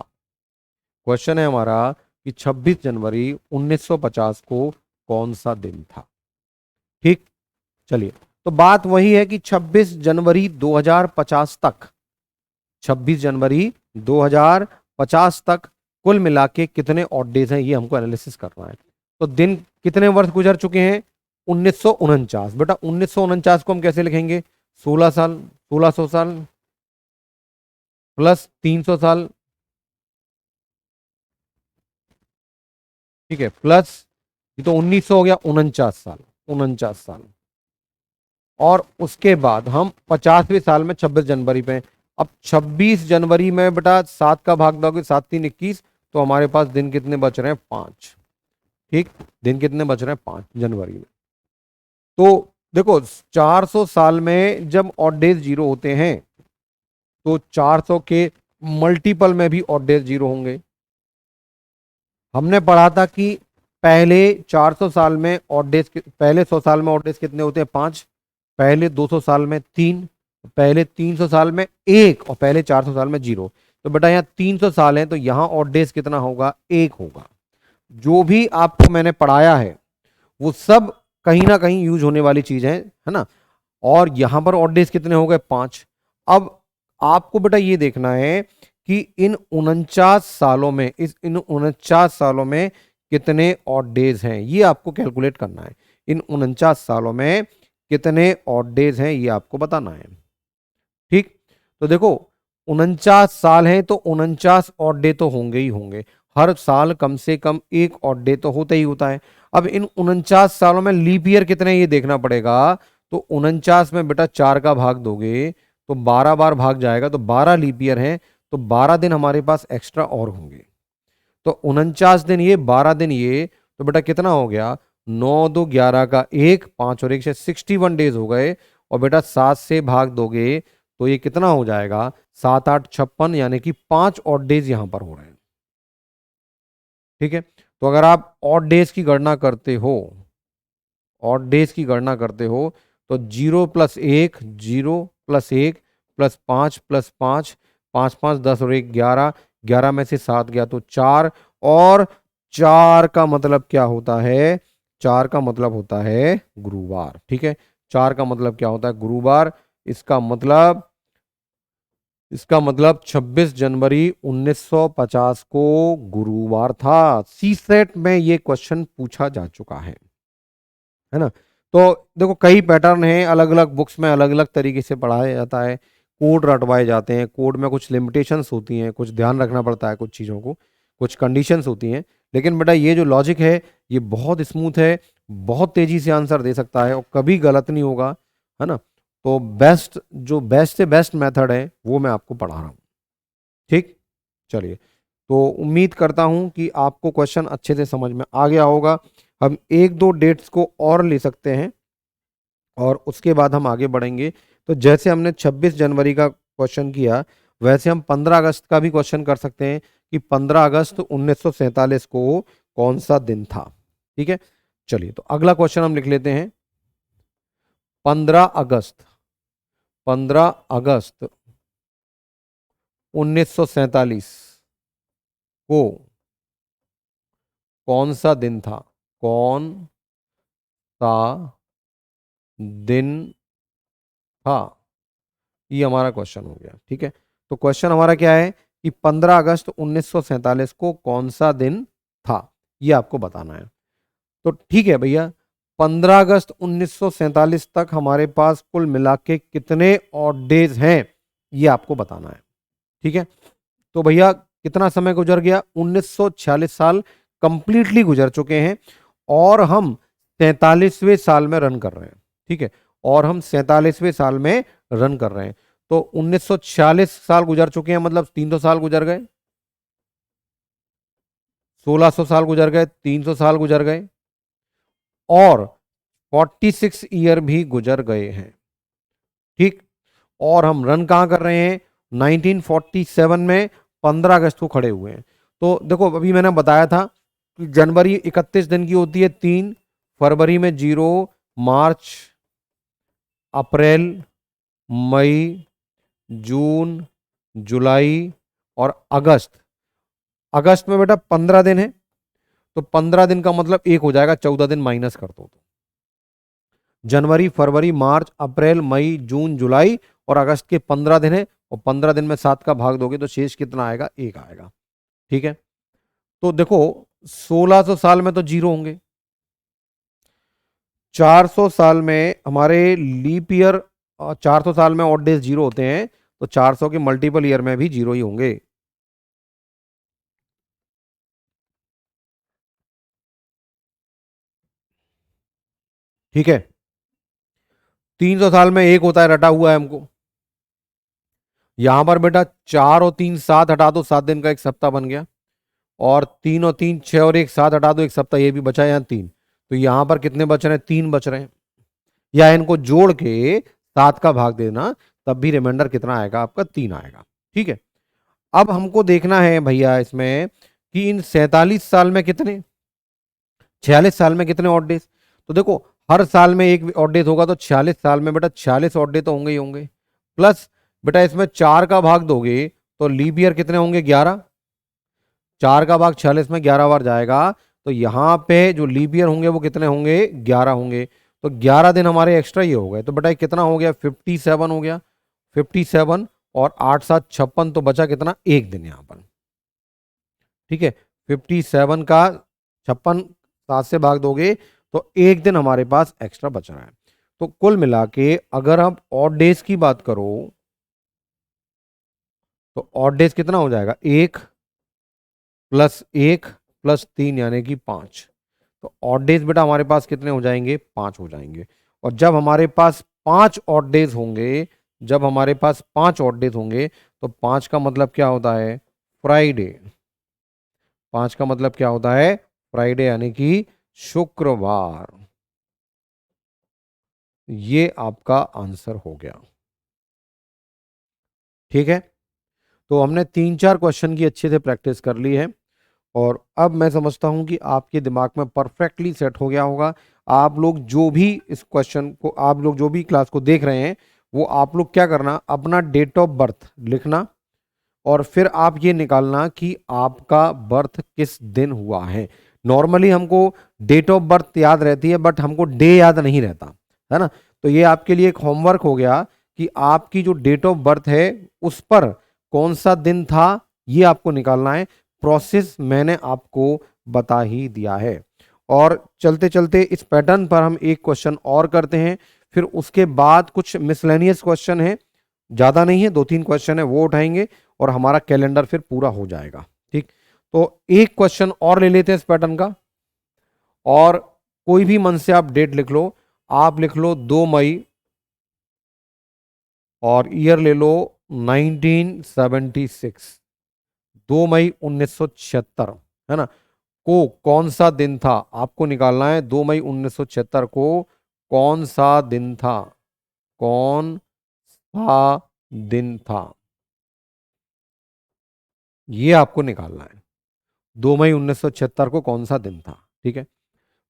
क्वेश्चन है हमारा कि 26 जनवरी 1950 को कौन सा दिन था। ठीक, चलिए तो बात वही है कि 26 जनवरी 2050 तक, 26 जनवरी 2050 तक कुल मिला के कितने ऑड डेज हैं, ये हमको एनालिसिस करना है। तो दिन कितने वर्ष गुजर चुके हैं, 1949। बेटा 1949 को हम कैसे लिखेंगे, 16 साल, 1600 साल प्लस 300 साल, ठीक है, प्लस ये तो 1900 हो गया, 49 साल, 49 साल। और उसके बाद हम 50वें साल में 26 जनवरी पे हैं। अब 26 जनवरी में बेटा 7 का भाग दोगे, 7 3 21, तो हमारे पास दिन कितने बच रहे हैं, 5। ठीक, दिन कितने बच रहे हैं, 5 जनवरी में। तो देखो 400 साल में जब ऑड डेज जीरो होते हैं तो 400 के मल्टीपल में भी ऑड डेज जीरो होंगे। हमने पढ़ा था कि पहले 400 साल में ऑड डेज, पहले 100 साल में ऑड डेज कितने होते हैं, 5, पहले 200 साल में 3, पहले 300 साल में 1, और पहले 400 साल में 0। तो बेटा यहाँ 300 साल है तो यहाँ ऑड डेज कितना होगा, 1 होगा। जो भी आपको मैंने पढ़ाया है वो सब कहीं ना कहीं यूज होने वाली चीज है ना। और यहां पर ऑड डेज कितने हो गए, 5। अब आपको बेटा ये देखना है कि इन 49 सालों में, इन 49 सालों में कितने ऑड डेज हैं, ये आपको कैलकुलेट करना है। इन 49 सालों में कितने ऑड डेज हैं ये आपको बताना है। ठीक, तो देखो 49 साल हैं तो 49 ऑड डे तो होंगे ही होंगे, हर साल कम से कम एक ऑड डे तो होता ही होता है। अब इन 49 सालों में लीप ईयर कितने ये देखना पड़ेगा। तो 49 में बेटा 4 का भाग दोगे तो 12 बार भाग जाएगा, तो 12 लीप ईयर है, तो 12 दिन हमारे पास एक्स्ट्रा और होंगे। तो 49 दिन ये, 12 दिन ये, तो बेटा कितना हो गया, 9 2 11 का 1, 5 और 1 से 61 डेज हो गए। और बेटा 7 से भाग दोगे तो ये कितना हो जाएगा, 7 8 56, यानी कि 5 ऑड डेज यहां पर हो रहे हैं। ठीक है, तो अगर आप ऑड डेज की गणना करते हो, ऑड डेज की गणना करते हो, तो 0 + 1, 0 + 1 + 5 + 5, 5 5 10 और 1 11, 11 में से 7 गया तो 4, और 4 का मतलब क्या होता है, 4 का मतलब होता है गुरुवार। ठीक है, 4 का मतलब क्या होता है, गुरुवार। इसका मतलब, इसका मतलब 26 जनवरी 1950 को गुरुवार था। सी सेट में ये क्वेश्चन पूछा जा चुका है ना। तो देखो कई पैटर्न हैं, अलग अलग बुक्स में अलग अलग तरीके से पढ़ाया जाता है, कोड रटवाए जाते हैं, कोड में कुछ लिमिटेशंस होती हैं, कुछ ध्यान रखना पड़ता है कुछ चीज़ों को, कुछ कंडीशंस होती हैं। लेकिन बेटा ये जो लॉजिक है ये बहुत स्मूथ है, बहुत तेजी से आंसर दे सकता है और कभी गलत नहीं होगा, है ना। तो बेस्ट, जो बेस्ट से बेस्ट मेथड है वो मैं आपको पढ़ा रहा हूँ। ठीक, चलिए तो उम्मीद करता हूं कि आपको क्वेश्चन अच्छे से समझ में आ गया होगा। हम एक दो डेट्स को और ले सकते हैं, और उसके बाद हम आगे बढ़ेंगे। तो जैसे हमने 26 जनवरी का क्वेश्चन किया, वैसे हम 15 अगस्त का भी क्वेश्चन कर सकते हैं कि 15 अगस्त 1947 को कौन सा दिन था। ठीक है, चलिए तो अगला क्वेश्चन हम लिख लेते हैं। 15 अगस्त, 15 अगस्त 1947 को कौन सा दिन था, कौन सा दिन था, ये हमारा क्वेश्चन हो गया। ठीक है, तो क्वेश्चन हमारा क्या है कि 15 अगस्त 1947 को कौन सा दिन था, ये आपको बताना है। तो ठीक है भैया, 15 अगस्त 1947 तक हमारे पास कुल मिला के कितने ऑड डेज हैं, ये आपको बताना है। ठीक है, तो भैया कितना समय गुजर गया, 1946 साल कंप्लीटली गुजर चुके हैं और हम 43वें साल में रन कर रहे हैं। ठीक है, और हम 47वें साल में रन कर रहे हैं। तो 1946 साल गुजर चुके हैं, मतलब 300 साल गुजर गए, 1600 साल गुजर गए, 300 साल गुजर गए और 46 ईयर भी गुजर गए हैं। ठीक, और हम रन कहां कर रहे हैं, 1947 में 15 अगस्त को खड़े हुए हैं। तो देखो अभी मैंने बताया था कि जनवरी 31 दिन की होती है, 3 फरवरी में 0, मार्च, अप्रैल, मई, जून, जुलाई और अगस्त। अगस्त में बेटा 15 दिन है, तो 15 दिन का मतलब एक हो जाएगा, 14 दिन माइनस कर दो तो जनवरी, फरवरी, मार्च, अप्रैल, मई, जून, जुलाई और अगस्त के 15 दिन है, और 15 दिन में 7 का भाग दोगे तो शेष कितना आएगा, एक आएगा। ठीक है, तो देखो 1600 साल में तो जीरो होंगे, 400 साल में हमारे लीप ईयर, 400 साल में ऑड डेज जीरो होते हैं, तो 400 के मल्टीपल ईयर में भी जीरो ही होंगे। ठीक है, 300 साल में एक होता है, रटा हुआ है हमको। यहां पर बेटा 4 और 3 7 हटा दो, 7 दिन का एक सप्ताह बन गया, और 3 और 3 6 और 1 7 हटा दो, एक सप्ताह ये भी बचा, यहाँ 3। तो यहां पर कितने बच रहे हैं, 3 बच रहे हैं। या इनको जोड़ के 7 का भाग देना, तब भी रिमाइंडर कितना आएगा आपका, 3 आएगा। ठीक है, अब हमको देखना है भैया इसमें कि इन 47 साल में कितने, 46 साल में कितने ऑड डेज। तो देखो हर साल में एक ऑड डेज होगा, तो 46 साल में बेटा 46 ऑड डे तो होंगे ही होंगे, प्लस बेटा इसमें 4 का भाग दोगे तो लीप ईयर कितने होंगे, 11। 4 का भाग 46 में 11 बार जाएगा, तो यहाँ पे जो लीप ईयर होंगे वो कितने होंगे, 11 होंगे। तो 11 दिन हमारे एक्स्ट्रा ये हो गए, तो बेटा कितना हो गया, 57 हो गया, 57 और 8 7 56, तो बचा कितना, एक दिन यहाँ पर। ठीक है, 57 का 56 7 से भाग दोगे तो एक दिन हमारे पास एक्स्ट्रा बच रहा है। तो कुल मिला के अगर हम ऑड डेज की बात करो, तो ऑड डेज कितना हो जाएगा, 1 प्लस 1 प्लस 3 यानी कि 5। तो ऑड डेज बेटा हमारे पास कितने हो जाएंगे, 5 हो जाएंगे। और जब हमारे पास 5 ऑड डेज होंगे, जब हमारे पास 5 ऑड डेज होंगे, तो 5 का मतलब क्या होता है, फ्राइडे। 5 का मतलब क्या होता है, फ्राइडे यानी कि शुक्रवार। ये आपका आंसर हो गया। ठीक है, तो हमने 3 4 क्वेश्चन की अच्छे से प्रैक्टिस कर ली है, और अब मैं समझता हूं कि आपके दिमाग में परफेक्टली सेट हो गया होगा। आप लोग जो भी इस क्वेश्चन को, आप लोग जो भी क्लास को देख रहे हैं, वो आप लोग क्या करना, अपना डेट ऑफ बर्थ लिखना, और फिर आप ये निकालना कि आपका बर्थ किस दिन हुआ है। नॉर्मली हमको डेट ऑफ बर्थ याद रहती है, बट हमको डे याद नहीं रहता है ना। तो ये आपके लिए एक होमवर्क हो गया कि आपकी जो डेट ऑफ बर्थ है उस पर कौन सा दिन था, ये आपको निकालना है। प्रोसेस मैंने आपको बता ही दिया है। और चलते चलते इस पैटर्न पर हम एक क्वेश्चन और करते हैं, फिर उसके बाद कुछ मिसलेनियस क्वेश्चन है, ज्यादा नहीं है, 2 3 क्वेश्चन है, वो उठाएंगे और हमारा कैलेंडर फिर पूरा हो जाएगा। ठीक, तो एक क्वेश्चन और ले लेते हैं इस पैटर्न का, और कोई भी मन से आप डेट लिख लो। आप लिख लो 2 मई और ईयर ले लो 1976, 2 मई 1976 है ना, को कौन सा दिन था आपको निकालना है। 2 मई 1976 को कौन सा दिन था? कौन सा दिन था? ये आपको निकालना है। 2 मई 1976 को कौन सा दिन था? ठीक है।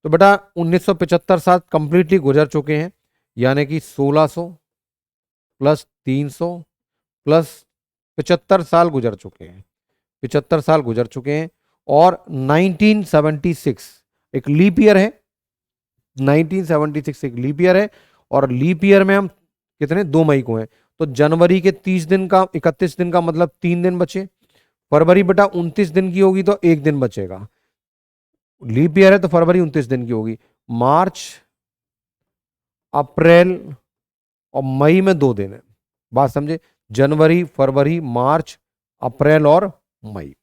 तो बेटा 1975 साल कंप्लीटली गुजर चुके हैं, यानी कि 1600 प्लस 300 प्लस 75 साल गुजर चुके हैं। 75 साल गुजर चुके हैं। और 1976 एक लीप ईयर है। 1976 एक लीप ईयर है। और लीप ईयर में हम कितने, 2 मई को हैं, तो जनवरी के 30 दिन का, 31 दिन का मतलब 3 दिन बचे। फरवरी बेटा 29 दिन की होगी तो 1 दिन बचेगा। लीप ईयर है तो फरवरी 29 दिन की होगी। मार्च, अप्रैल और मई में 2 दिन है। बात समझे? जनवरी, फरवरी, मार्च, अप्रैल और मई।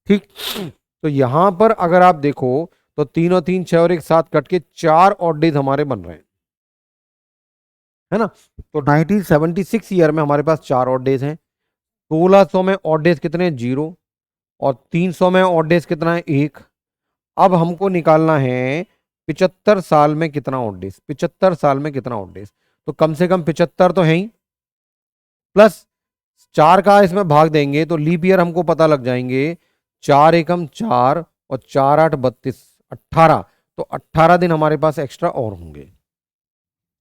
ठीक। तो यहां पर अगर आप देखो तो 3 और 3 6 और 1 7 कट के 4 ऑड डेज हमारे बन रहे हैं, है ना? तो 1976 ईयर में हमारे पास 4 ऑड डेज हैं। 1600 में ऑड डेज कितने हैं? 0। और 300 में ऑड डेज कितना है? 1। अब हमको निकालना है 75 साल में कितना ऑड डेज, 75 साल में कितना ऑड डेज। तो कम से कम 75 तो है ही, प्लस 4 का इसमें भाग देंगे तो लीप ईयर हमको पता लग जाएंगे। 4 एकम 4 और 4 8 32, 18। तो 18 दिन हमारे पास एक्स्ट्रा और होंगे।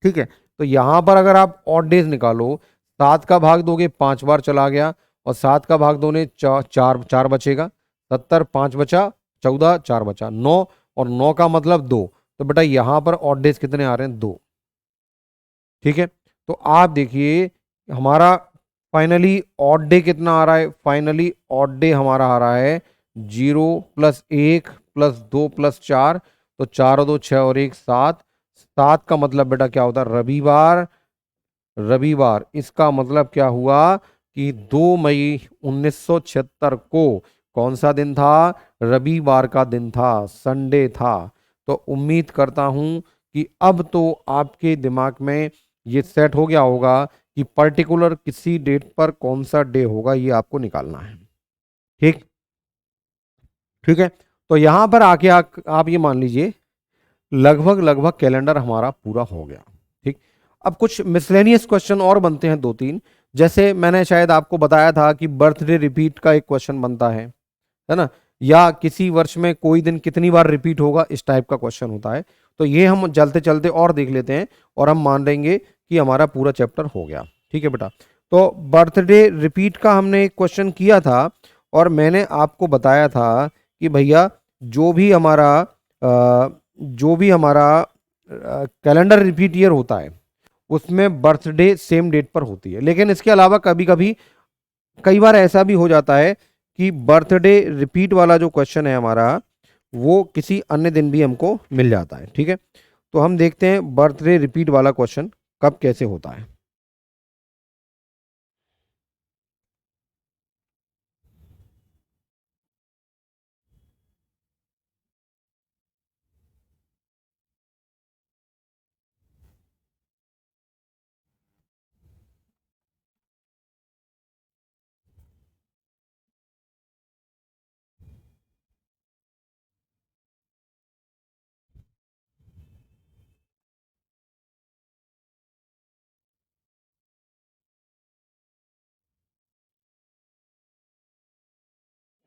ठीक है। तो यहां पर अगर आप ऑड डेज निकालो, 7 का भाग दोगे 5 बार चला गया, और 7 का भाग दोगे चार चार बचेगा। 70, 5 बचा, 14, 4 बचा, 9। और 9 का मतलब 2। तो बेटा यहां पर ऑड डेज कितने आ रहे हैं? 2। ठीक है। तो आप देखिए हमारा फाइनली ऑड डे कितना आ रहा है? फाइनली ऑड डे हमारा आ रहा है 0 प्लस 1 प्लस 2 प्लस 4। तो 4 और 2 6 और 1 7। 7 का मतलब बेटा क्या होता है? रविवार। रविवार इसका मतलब क्या हुआ कि 2 मई 1976 को कौन सा दिन था? रविवार का दिन था, संडे था। तो उम्मीद करता हूं कि अब तो आपके दिमाग में ये सेट हो गया होगा कि पर्टिकुलर किसी डेट पर कौन सा डे होगा, ये आपको निकालना है। ठीक। ठीक है। तो यहां पर आके आप ये मान लीजिए लगभग लगभग कैलेंडर हमारा पूरा हो गया। ठीक। अब कुछ मिसलेनियस क्वेश्चन और बनते हैं 2 3। जैसे मैंने शायद आपको बताया था कि बर्थडे रिपीट का एक क्वेश्चन बनता है ना? या किसी वर्ष में कोई दिन कितनी बार रिपीट होगा, इस टाइप का क्वेश्चन होता है। तो ये हम चलते चलते और देख लेते हैं, और हम मान लेंगे कि हमारा पूरा चैप्टर हो गया। ठीक है बेटा। तो बर्थडे रिपीट का हमने एक क्वेश्चन किया था, और मैंने आपको बताया था कि भैया जो भी हमारा कैलेंडर रिपीट ईयर होता है उसमें बर्थडे सेम डेट पर होती है। लेकिन इसके अलावा कभी कभी कई बार ऐसा भी हो जाता है कि बर्थडे रिपीट वाला जो क्वेश्चन है हमारा, वो किसी अन्य दिन भी हमको मिल जाता है। ठीक है। तो हम देखते हैं बर्थडे रिपीट वाला क्वेश्चन कब कैसे होता है।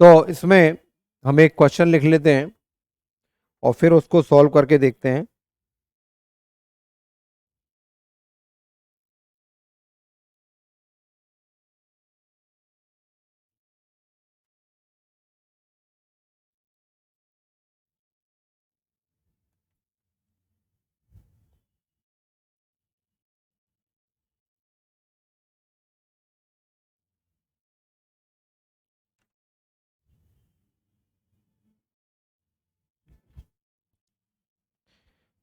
तो इसमें हम एक क्वेश्चन लिख लेते हैं और फिर उसको सॉल्व करके देखते हैं।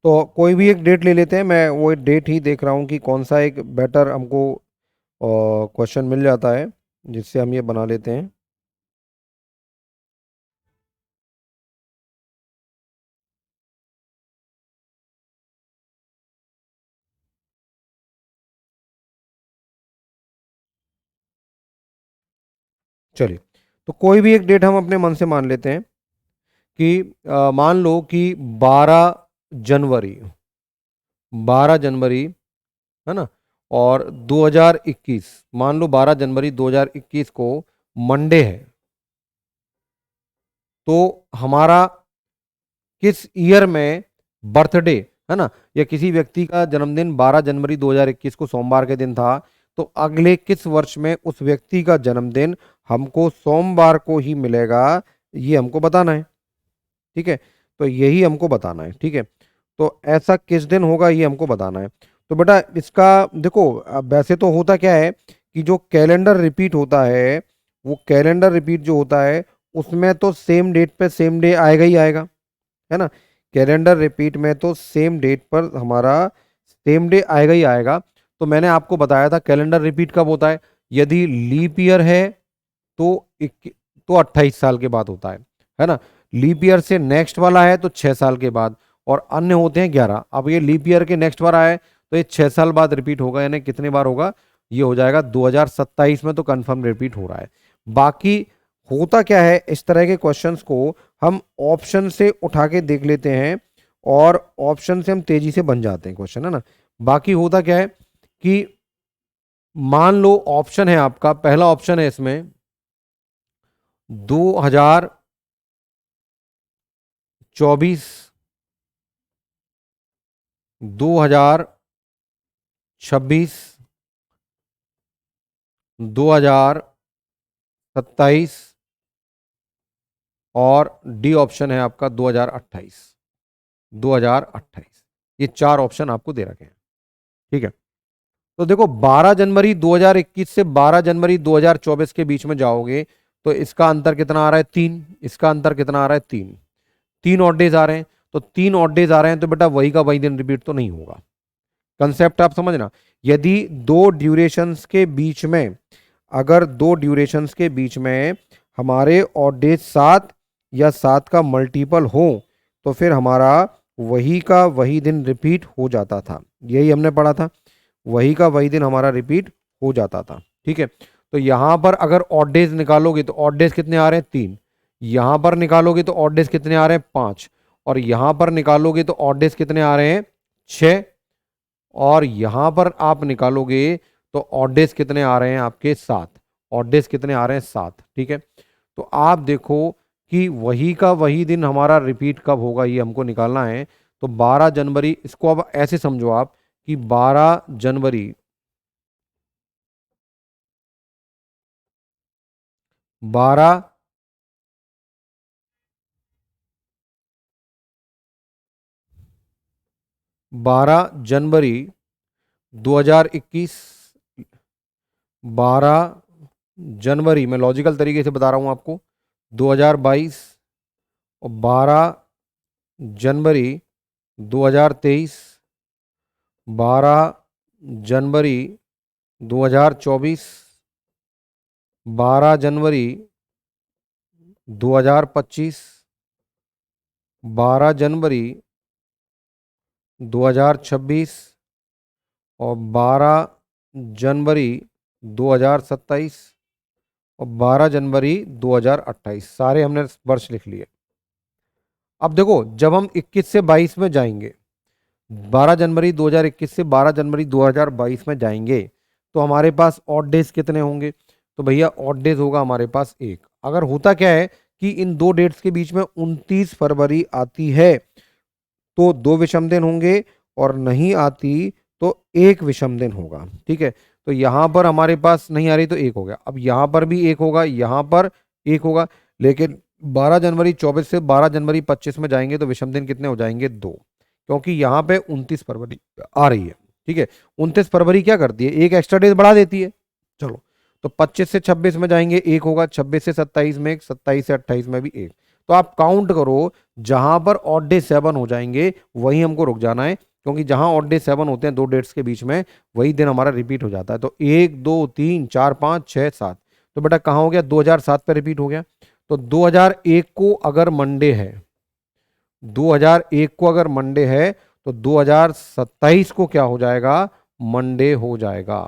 तो कोई भी एक डेट ले लेते हैं, मैं वो डेट ही देख रहा हूँ कि कौन सा एक बेटर हमको क्वेश्चन मिल जाता है जिससे हम ये बना लेते हैं। चलिए। तो कोई भी एक डेट हम अपने मन से मान लेते हैं कि मान लो कि 12 जनवरी। 12 जनवरी, है ना, और 2021, मान लो 12 जनवरी 2021 को मंडे है, तो हमारा किस ईयर में बर्थडे, है ना, या किसी व्यक्ति का जन्मदिन 12 जनवरी 2021 को सोमवार के दिन था, तो अगले किस वर्ष में उस व्यक्ति का जन्मदिन हमको सोमवार को ही मिलेगा, ये हमको बताना है। ठीक है, तो यही हमको बताना है। ठीक है, तो ऐसा किस दिन होगा ये हमको बताना है। तो बेटा इसका देखो, वैसे तो होता क्या है कि जो कैलेंडर रिपीट होता है, वो कैलेंडर रिपीट जो होता है उसमें तो सेम डेट पे सेम डे आएगा ही आएगा, है ना। कैलेंडर रिपीट में तो सेम डेट पर हमारा सेम डे आएगा ही आएगा। तो मैंने आपको बताया था कैलेंडर रिपीट कब होता है, यदि लीप ईयर है तो 28 साल के बाद होता है ना। लीप ईयर से नेक्स्ट वाला है तो 6 साल के बाद, और अन्य होते हैं 11। अब ये लीप ईयर के नेक्स्ट बार आए तो ये 6 साल बाद रिपीट होगा, यानी कितने बार होगा, ये हो जाएगा 2027 में, तो कंफर्म रिपीट हो रहा है। बाकी होता क्या है, इस तरह के क्वेश्चंस को हम ऑप्शन से उठा के देख लेते हैं और ऑप्शन से हम तेजी से बन जाते हैं क्वेश्चन, है ना। बाकी होता क्या है कि मान लो ऑप्शन है आपका, पहला ऑप्शन है इसमें 2024, 2026, 2027, और डी ऑप्शन है आपका 2028। 2028, ये चार ऑप्शन आपको दे रखे हैं। ठीक है, तो देखो 12 जनवरी 2021 से 12 जनवरी 2024 के बीच में जाओगे तो इसका अंतर कितना आ रहा है, 3। इसका अंतर कितना आ रहा है, 3। 3 ऑड डेज आ रहे हैं, तो 3 ऑड डेज आ रहे हैं तो बेटा वही का वही दिन रिपीट तो नहीं होगा। कंसेप्ट आप समझना, यदि दो ड्यूरेशंस के बीच में, अगर दो ड्यूरेशंस के बीच में हमारे ऑड डेज 7 या 7 का मल्टीपल हो तो फिर हमारा वही का वही दिन रिपीट हो जाता था। यही हमने पढ़ा था, वही का वही दिन हमारा रिपीट हो जाता था। ठीक है, तो यहां पर अगर ऑड डेज निकालोगे तो ऑड डेज कितने आ रहे हैं, 3। यहां पर निकालोगे तो ऑड डेज कितने आ रहे हैं, 5। और यहां पर निकालोगे तो ऑड डेज कितने आ रहे हैं, 6। और यहां पर आप निकालोगे तो ऑड डेज कितने आ रहे हैं आपके, 7। ऑड डेज कितने आ रहे हैं, 7। ठीक है, तो आप देखो कि वही का वही दिन हमारा रिपीट कब होगा, ये हमको निकालना है। तो 12 जनवरी, इसको अब ऐसे समझो आप कि 12 जनवरी 12 12 जनवरी 2021, 12 जनवरी, मैं लॉजिकल तरीके से बता रहा हूं आपको, 2022, और 12 जनवरी 2023, 12 जनवरी 2024, 12 जनवरी 2025, 12 जनवरी 2026, और 12 जनवरी 2027, और 12 जनवरी 2028। सारे हमने वर्ष लिख लिए। अब देखो जब हम 21 से 22 में जाएंगे, 12 जनवरी 2021 से 12 जनवरी 2022 में जाएंगे तो हमारे पास ऑड डेज कितने होंगे, तो भैया ऑड डेज होगा हमारे पास 1। अगर होता क्या है कि इन दो डेट्स के बीच में 29 फरवरी आती है तो 2 विषम दिन होंगे, और नहीं आती तो 1 विषम दिन होगा। ठीक है, तो यहां पर हमारे पास नहीं आ रही तो 1 हो गया। अब यहां पर भी 1 होगा, यहां पर 1 होगा, लेकिन 12 जनवरी 24 से 12 जनवरी 25 में जाएंगे तो विषम दिन कितने हो जाएंगे, 2, क्योंकि यहां पे 29 फरवरी आ रही है। ठीक है, 29 फरवरी क्या करती है, एक एक्स्ट्रा डेज बढ़ा देती है। चलो, तो 25 से 26 में जाएंगे 1 होगा, 26 से 27 में 1, 27 से 28 में भी 1। तो आप काउंट करो, जहां पर ऑड डे 7 हो जाएंगे वहीं हमको रुक जाना है, क्योंकि जहां ऑड डे 7 होते हैं दो डेट्स के बीच में, वही दिन हमारा रिपीट हो जाता है। तो 1 2 3 4 5 6 7, तो बेटा कहां हो गया, 2007 पे रिपीट हो गया। तो 2001 को अगर मंडे है, 2001 को अगर मंडे है तो 2027 को क्या हो जाएगा, मंडे हो जाएगा।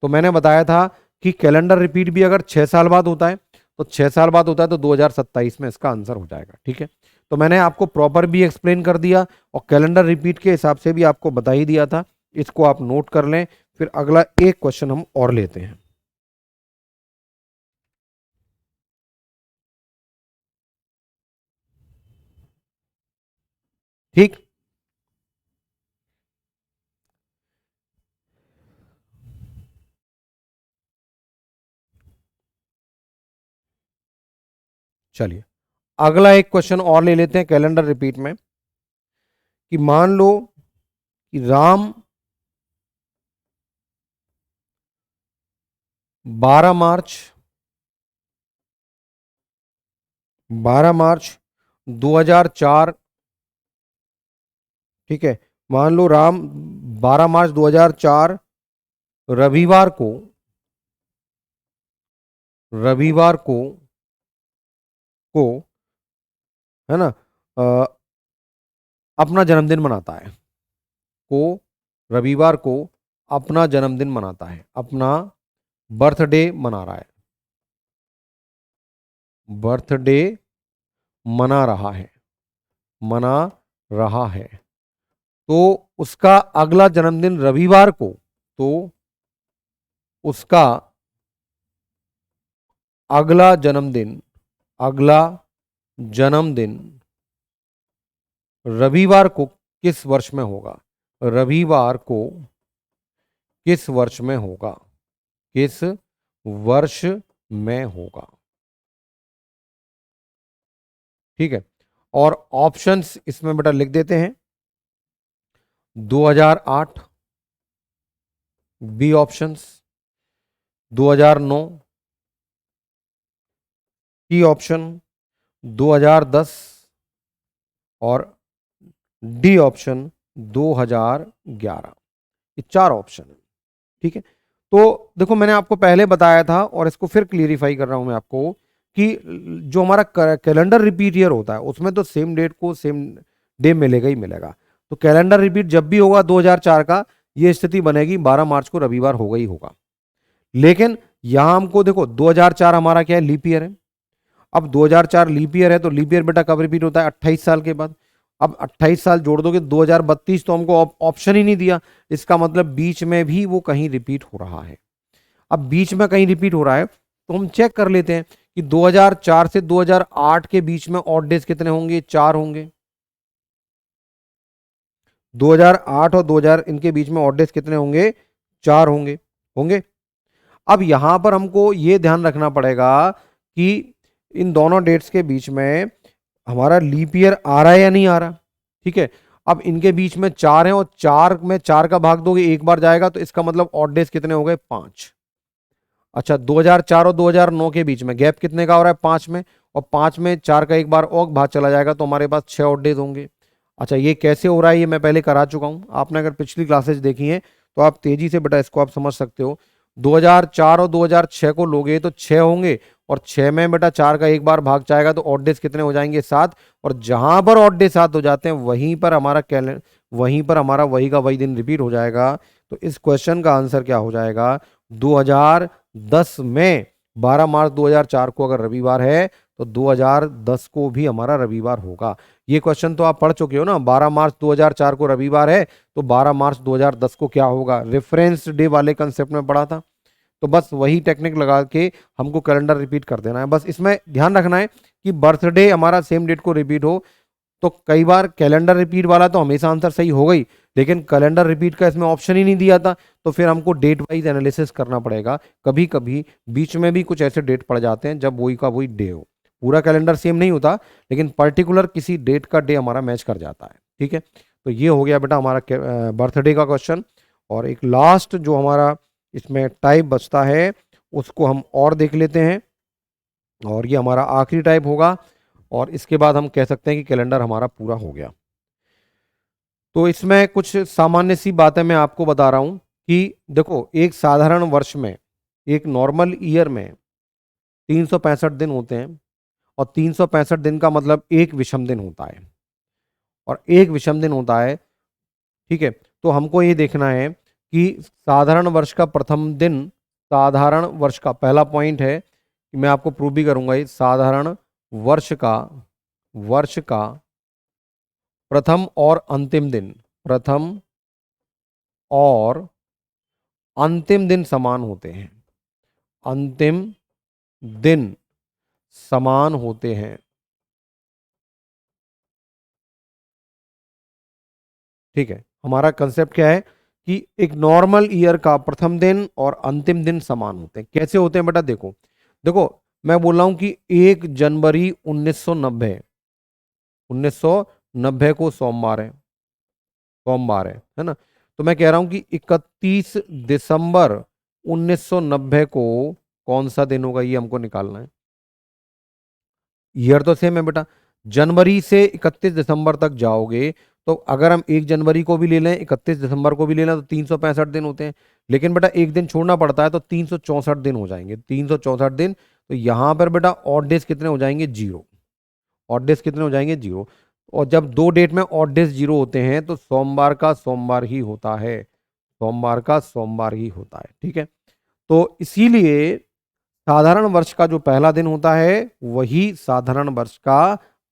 तो मैंने बताया था कि कैलेंडर रिपीट भी अगर 6 साल बाद होता है तो 6 साल बाद होता है तो 2027 में इसका आंसर हो जाएगा। ठीक है, तो मैंने आपको प्रॉपर भी एक्सप्लेन कर दिया और कैलेंडर रिपीट के हिसाब से भी आपको बता ही दिया था। इसको आप नोट कर लें। फिर अगला एक क्वेश्चन हम और लेते हैं। ठीक, चलिए अगला एक क्वेश्चन और ले लेते हैं कैलेंडर रिपीट में, कि मान लो कि राम 12 मार्च 2004, ठीक है, मान लो राम 12 मार्च 2004 रविवार को, रविवार को है ना, अ, अपना जन्मदिन मनाता है, को रविवार को अपना जन्मदिन मनाता है, अपना बर्थडे मना रहा है, बर्थडे मना रहा है, मना रहा है, तो उसका अगला जन्मदिन रविवार को, तो उसका अगला जन्मदिन, अगला जन्मदिन रविवार को किस वर्ष में होगा? रविवार को किस वर्ष में होगा? किस वर्ष में होगा? ठीक है, और ऑप्शंस इसमें बेटा लिख देते हैं। 2008 बी ऑप्शंस, 2009 सी ऑप्शन, 2010 और डी ऑप्शन 2011। ये चार ऑप्शन है। ठीक है, तो देखो मैंने आपको पहले बताया था और इसको फिर क्लियरिफाई कर रहा हूं मैं आपको, कि जो हमारा कैलेंडर रिपीट ईयर होता है उसमें तो सेम डेट को सेम डे मिलेगा ही मिलेगा। तो कैलेंडर रिपीट जब भी होगा 2004 का, ये स्थिति बनेगी 12 मार्च को रविवार होगा ही होगा। लेकिन यहां हमको देखो 2004 हमारा क्या है, लीप ईयर है। अब 2004 लीप ईयर है, तो लीप ईयर बेटा कब रिपीट होता है? 28 साल के बाद। अब 28 साल जोड़ दोगे 2032, तो हमको ऑप्शन ही नहीं दिया। इसका मतलब बीच में भी वो कहीं रिपीट हो रहा है। अब बीच में कहीं रिपीट हो रहा है तो हम चेक कर लेते हैं कि 2004 से 2008 के बीच में ऑड डेज कितने होंगे? 4 होंगे। 2008 और 2000 इनके बीच में ऑड डेज कितने होंगे? 4 होंगे। होंगे। अब यहां पर हमको ये ध्यान रखना पड़ेगा कि इन दोनों डेट्स के बीच में हमारा लीप ईयर आ रहा है या नहीं आ रहा। ठीक है, अब इनके बीच में 4 है और 4 में 4 का भाग दोगे एक बार जाएगा, तो इसका मतलब ऑड डेज कितने हो गए? 5। अच्छा, 2004 और 2009 के बीच में गैप कितने का हो रहा है? 5 में, और 5 में 4 का एक बार और भाग चला जाएगा तो हमारे पास 6 ऑड डेज होंगे। अच्छा, ये कैसे हो रहा है? ये मैं पहले करा चुका हूं। आपने अगर पिछली क्लासेज देखी हैं तो आप तेजी से बेटा इसको आप समझ सकते हो। 2004 और 2006 को लोगे तो 6 होंगे, और 6 में बेटा 4 का एक बार भाग जाएगा तो ऑड डेज कितने हो जाएंगे? 7। और जहां पर ऑड डेज 7 हो जाते हैं वहीं पर हमारा कैलेंडर, वहीं पर हमारा वही का वही दिन रिपीट हो जाएगा। तो इस क्वेश्चन का आंसर क्या हो जाएगा? 2010 में 12 मार्च 2004 को अगर रविवार है तो 2010 को भी हमारा रविवार होगा। ये क्वेश्चन तो आप पढ़ चुके हो ना, 12 मार्च 2004 को रविवार है तो 12 मार्च 2010 को क्या होगा? रेफरेंस डे वाले कंसेप्ट में पढ़ा था। तो बस वही टेक्निक लगा के हमको कैलेंडर रिपीट कर देना है। बस इसमें ध्यान रखना है कि बर्थडे हमारा सेम डेट को रिपीट हो। तो कई बार कैलेंडर रिपीट वाला तो हमेशा आंसर सही हो गई, लेकिन कैलेंडर रिपीट का इसमें ऑप्शन ही नहीं दिया था, तो फिर हमको डेट वाइज एनालिसिस करना पड़ेगा। कभी कभी बीच में भी कुछ ऐसे डेट पड़ जाते हैं जब वही का वही डे हो, पूरा कैलेंडर सेम नहीं होता, लेकिन पर्टिकुलर किसी डेट का डे हमारा मैच कर जाता है। ठीक है, तो ये हो गया बेटा हमारा बर्थडे का क्वेश्चन। और एक लास्ट जो हमारा इसमें टाइप बचता है उसको हम और देख लेते हैं, और ये हमारा आखिरी टाइप होगा, और इसके बाद हम कह सकते हैं कि कैलेंडर हमारा पूरा हो गया। तो इसमें कुछ सामान्य सी बातें मैं आपको बता रहा हूं कि देखो, एक साधारण वर्ष में, एक नॉर्मल ईयर में 365 दिन होते हैं, और 365 दिन का मतलब एक विषम दिन होता है, और एक विषम दिन होता है। ठीक है, तो हमको ये देखना है कि साधारण वर्ष का प्रथम दिन, साधारण वर्ष का पहला पॉइंट है कि मैं आपको प्रूव भी करूंगा, ये साधारण वर्ष का वर्ष का प्रथम और अंतिम दिन, प्रथम और अंतिम दिन समान होते हैं, अंतिम दिन समान होते हैं। ठीक है, हमारा कंसेप्ट क्या है कि एक नॉर्मल ईयर का प्रथम दिन और अंतिम दिन समान होते हैं। कैसे होते हैं बेटा, देखो देखो, मैं बोल रहा हूं कि 1 जनवरी 1990, 1990 को सोमवार है, सोमवार है ना। तो मैं कह रहा हूं कि 31 दिसंबर 1990 को कौन सा दिन होगा, ये हमको निकालना है। ईयर तो सेम है बेटा, जनवरी से 31 दिसंबर तक जाओगे तो अगर हम 1 जनवरी को भी ले लें, 31 दिसंबर को भी ले लें, तो 365 दिन होते हैं। लेकिन बेटा एक दिन छोड़ना पड़ता है, तो 364 दिन हो जाएंगे, 364 दिन। तो यहां पर बेटा ऑड डेज कितने हो जाएंगे, जीरो। ऑड डेज कितने हो जाएंगे, जीरो। और जब दो डेट में ऑड डेज जीरो होते हैं तो सोमवार का सोमवार ही होता है, सोमवार का सोमवार ही होता है। ठीक है, तो इसीलिए साधारण वर्ष का जो पहला दिन होता है वही साधारण वर्ष का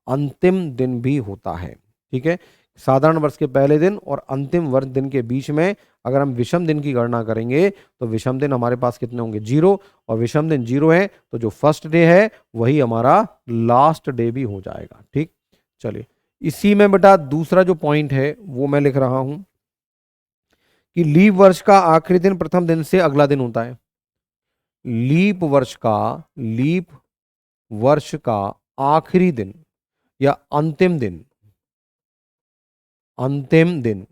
अंतिम दिन भी होता है। ठीक है, साधारण वर्ष के पहले दिन और अंतिम वर्ष दिन के बीच में अगर हम विषम दिन की गणना करेंगे तो विषम दिन हमारे पास कितने होंगे, जीरो। और विषम दिन जीरो है तो जो फर्स्ट डे है वही हमारा लास्ट डे भी हो जाएगा। ठीक, चलिए इसी में बेटा दूसरा जो पॉइंट है वो मैं लिख रहा हूं कि लीप वर्ष का आखिरी दिन प्रथम दिन से अगला दिन होता है। लीप वर्ष का, लीप वर्ष का आखिरी दिन या अंतिम दिन, अंतिम दिन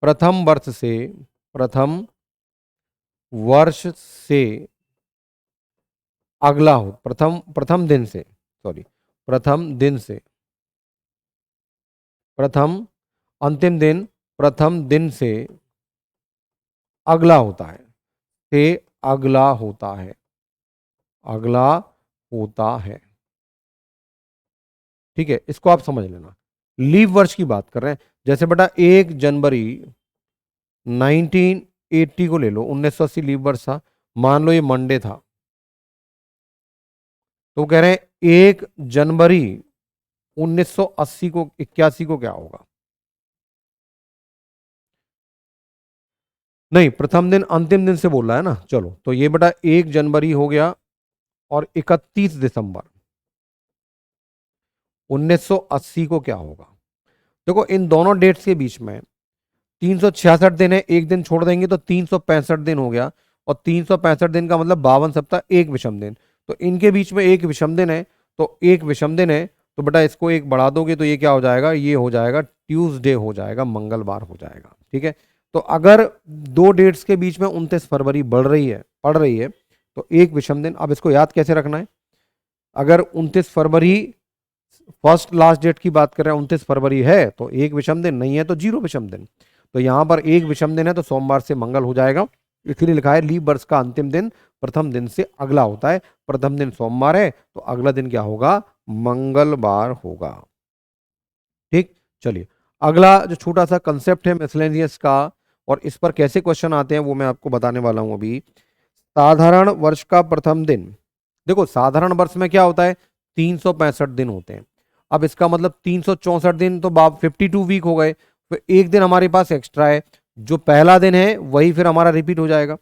प्रथम वर्ष से, प्रथम वर्ष से अगला हो, प्रथम प्रथम दिन से, सॉरी, प्रथम दिन से, प्रथम अंतिम दिन प्रथम दिन से अगला होता है, से अगला होता है, अगला होता है। ठीक है, इसको आप समझ लेना। लीप वर्ष की बात कर रहे हैं, जैसे बेटा 1 जनवरी 1980 को ले लो, 1980 लीप वर्ष था, मान लो ये मंडे था, तो कह रहे हैं 1 जनवरी 1980 को, 81 को क्या होगा। नहीं, प्रथम दिन अंतिम दिन से बोल रहा है ना। चलो तो ये बेटा 1 जनवरी हो गया और 31 दिसंबर 1980 को क्या होगा। देखो इन दोनों डेट्स के बीच में 366 दिन है, एक दिन छोड़ देंगे तो 365 दिन हो गया। और 365 दिन का मतलब 52 सप्ताह, एक विषम दिन। तो इनके बीच में एक विषम दिन है, तो एक विषम दिन है, तो बेटा इसको एक बढ़ा दोगे तो ये क्या हो जाएगा, ये हो जाएगा ट्यूसडे हो जाएगा, मंगलवार हो जाएगा। ठीक है, तो अगर दो डेट्स के बीच में 29 फरवरी बढ़ रही है, पड़ रही है, तो एक विषम दिन। अब इसको याद कैसे रखना है, अगर 29 फरवरी फर्स्ट लास्ट डेट की बात कर रहे हैं, 29 फरवरी है तो एक विषम दिन, नहीं है तो जीरो विषम दिन। तो यहां पर एक विषम दिन है तो सोमवार से मंगल हो जाएगा, इसलिए लिखा है लीप वर्ष का अंतिम दिन प्रथम दिन से अगला होता है। प्रथम दिन सोमवार है तो अगला दिन क्या होगा, मंगलवार होगा। ठीक, चलिए अगला जो छोटा सा कंसेप्ट है मिसलेनियस का, और इस पर कैसे क्वेश्चन आते हैं वो मैं आपको बताने वाला हूं अभी। साधारण वर्ष का प्रथम दिन, देखो साधारण वर्ष में क्या होता है, 365 दिन होते हैं। अब इसका मतलब 364 दिन तो बाप 52 वीक हो गए, तो एक दिन हमारे पास एक्स्ट्रा है, जो पहला दिन है वही फिर हमारा रिपीट हो जाएगा।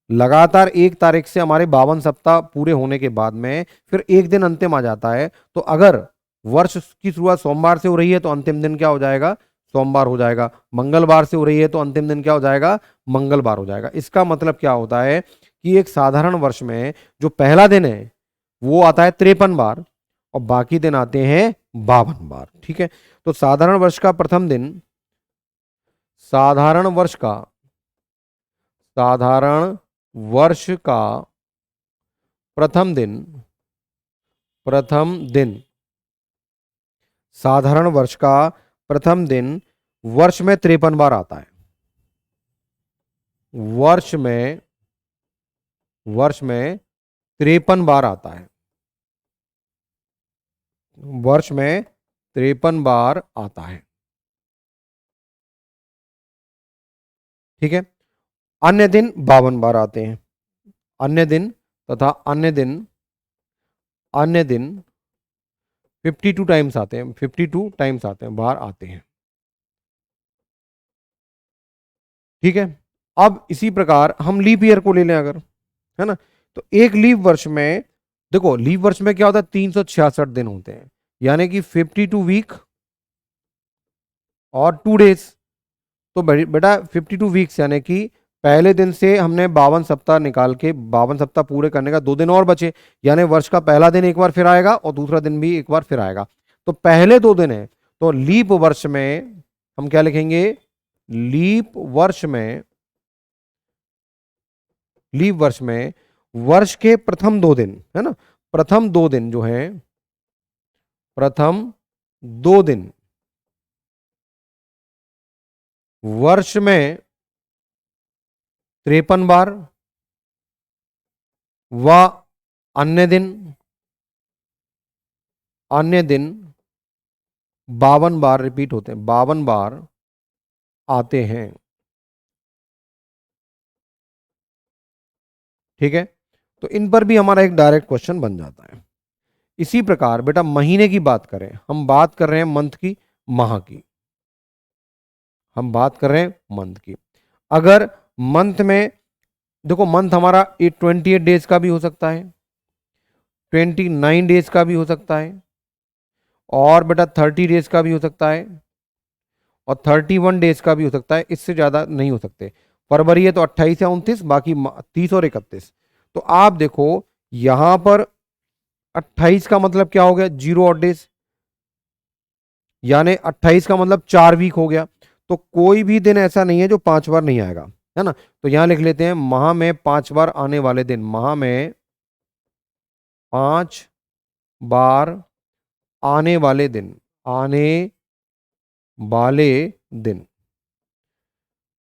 लगातार 1 तारीख से हमारे 52 सप्ताह पूरे होने के बाद में फिर एक दिन अंतिम आ जाता है। तो अगर वर्ष की शुरुआत सोमवार से हो रही है तो अंतिम दिन क्या हो जाएगा, सोमवार हो जाएगा। मंगलवार से हो रही है तो अंतिम दिन क्या हो जाएगा, मंगलवार हो जाएगा। इसका मतलब क्या होता है कि एक साधारण वर्ष में जो पहला दिन है वो आता है 53 बार और बाकी दिन आते हैं 52 बार। ठीक है, तो साधारण वर्ष का प्रथम दिन, साधारण वर्ष का, साधारण वर्ष का प्रथम दिन, प्रथम दिन, साधारण वर्ष का प्रथम दिन वर्ष में 53 बार आता है। वर्ष में, वर्ष में 53 बार आता है, वर्ष में 53 बार आता है। ठीक है, अन्य दिन 52 बार आते हैं। अन्य दिन तथा अन्य दिन, अन्य दिन 52 टाइम्स आते हैं, 52 टाइम्स आते हैं, बाहर आते हैं। ठीक है। अब इसी प्रकार हम लीप ईयर को ले लें अगर, है ना, तो एक लीप वर्ष में, देखो लीप वर्ष में क्या होता है, 366 दिन होते हैं, यानी कि 52 वीक और 2 डेज। तो बेटा 52 वीक्स यानी कि पहले दिन से हमने 52 सप्ताह निकाल के 52 सप्ताह पूरे करने का 2 दिन और बचे, यानी वर्ष का पहला दिन एक बार फिर आएगा और दूसरा दिन भी एक बार फिर आएगा। तो पहले 2 दिन है, तो लीप वर्ष में हम क्या लिखेंगे, लीप वर्ष में, लीप वर्ष में वर्ष के प्रथम 2 दिन, है ना, प्रथम 2 दिन जो है, प्रथम 2 दिन वर्ष में 53 बार व अन्य दिन, अन्य दिन 52 बार रिपीट होते हैं, 52 बार आते हैं। ठीक है, तो इन पर भी हमारा एक डायरेक्ट क्वेश्चन बन जाता है। इसी प्रकार बेटा महीने की बात करें, हम बात कर रहे हैं मंथ की, माह की, हम बात कर रहे हैं मंथ की। अगर मंथ में, देखो मंथ हमारा 28 डेज का भी हो सकता है, 29 डेज का भी हो सकता है, और बेटा 30 डेज का भी हो सकता है, और 31 डेज का भी हो सकता है, इससे ज्यादा नहीं हो सकते। फरवरी है तो 28 या 29, बाकी 30 और 31। तो आप देखो यहां पर 28 का मतलब क्या हो गया, 0 ऑड डेज, यानी 28 का मतलब 4 वीक हो गया। तो कोई भी दिन ऐसा नहीं है जो 5 बार नहीं आएगा, है ना। तो यहां लिख लेते हैं माह में 5 बार आने वाले दिन, माह में 5 बार आने वाले दिन, आने वाले दिन।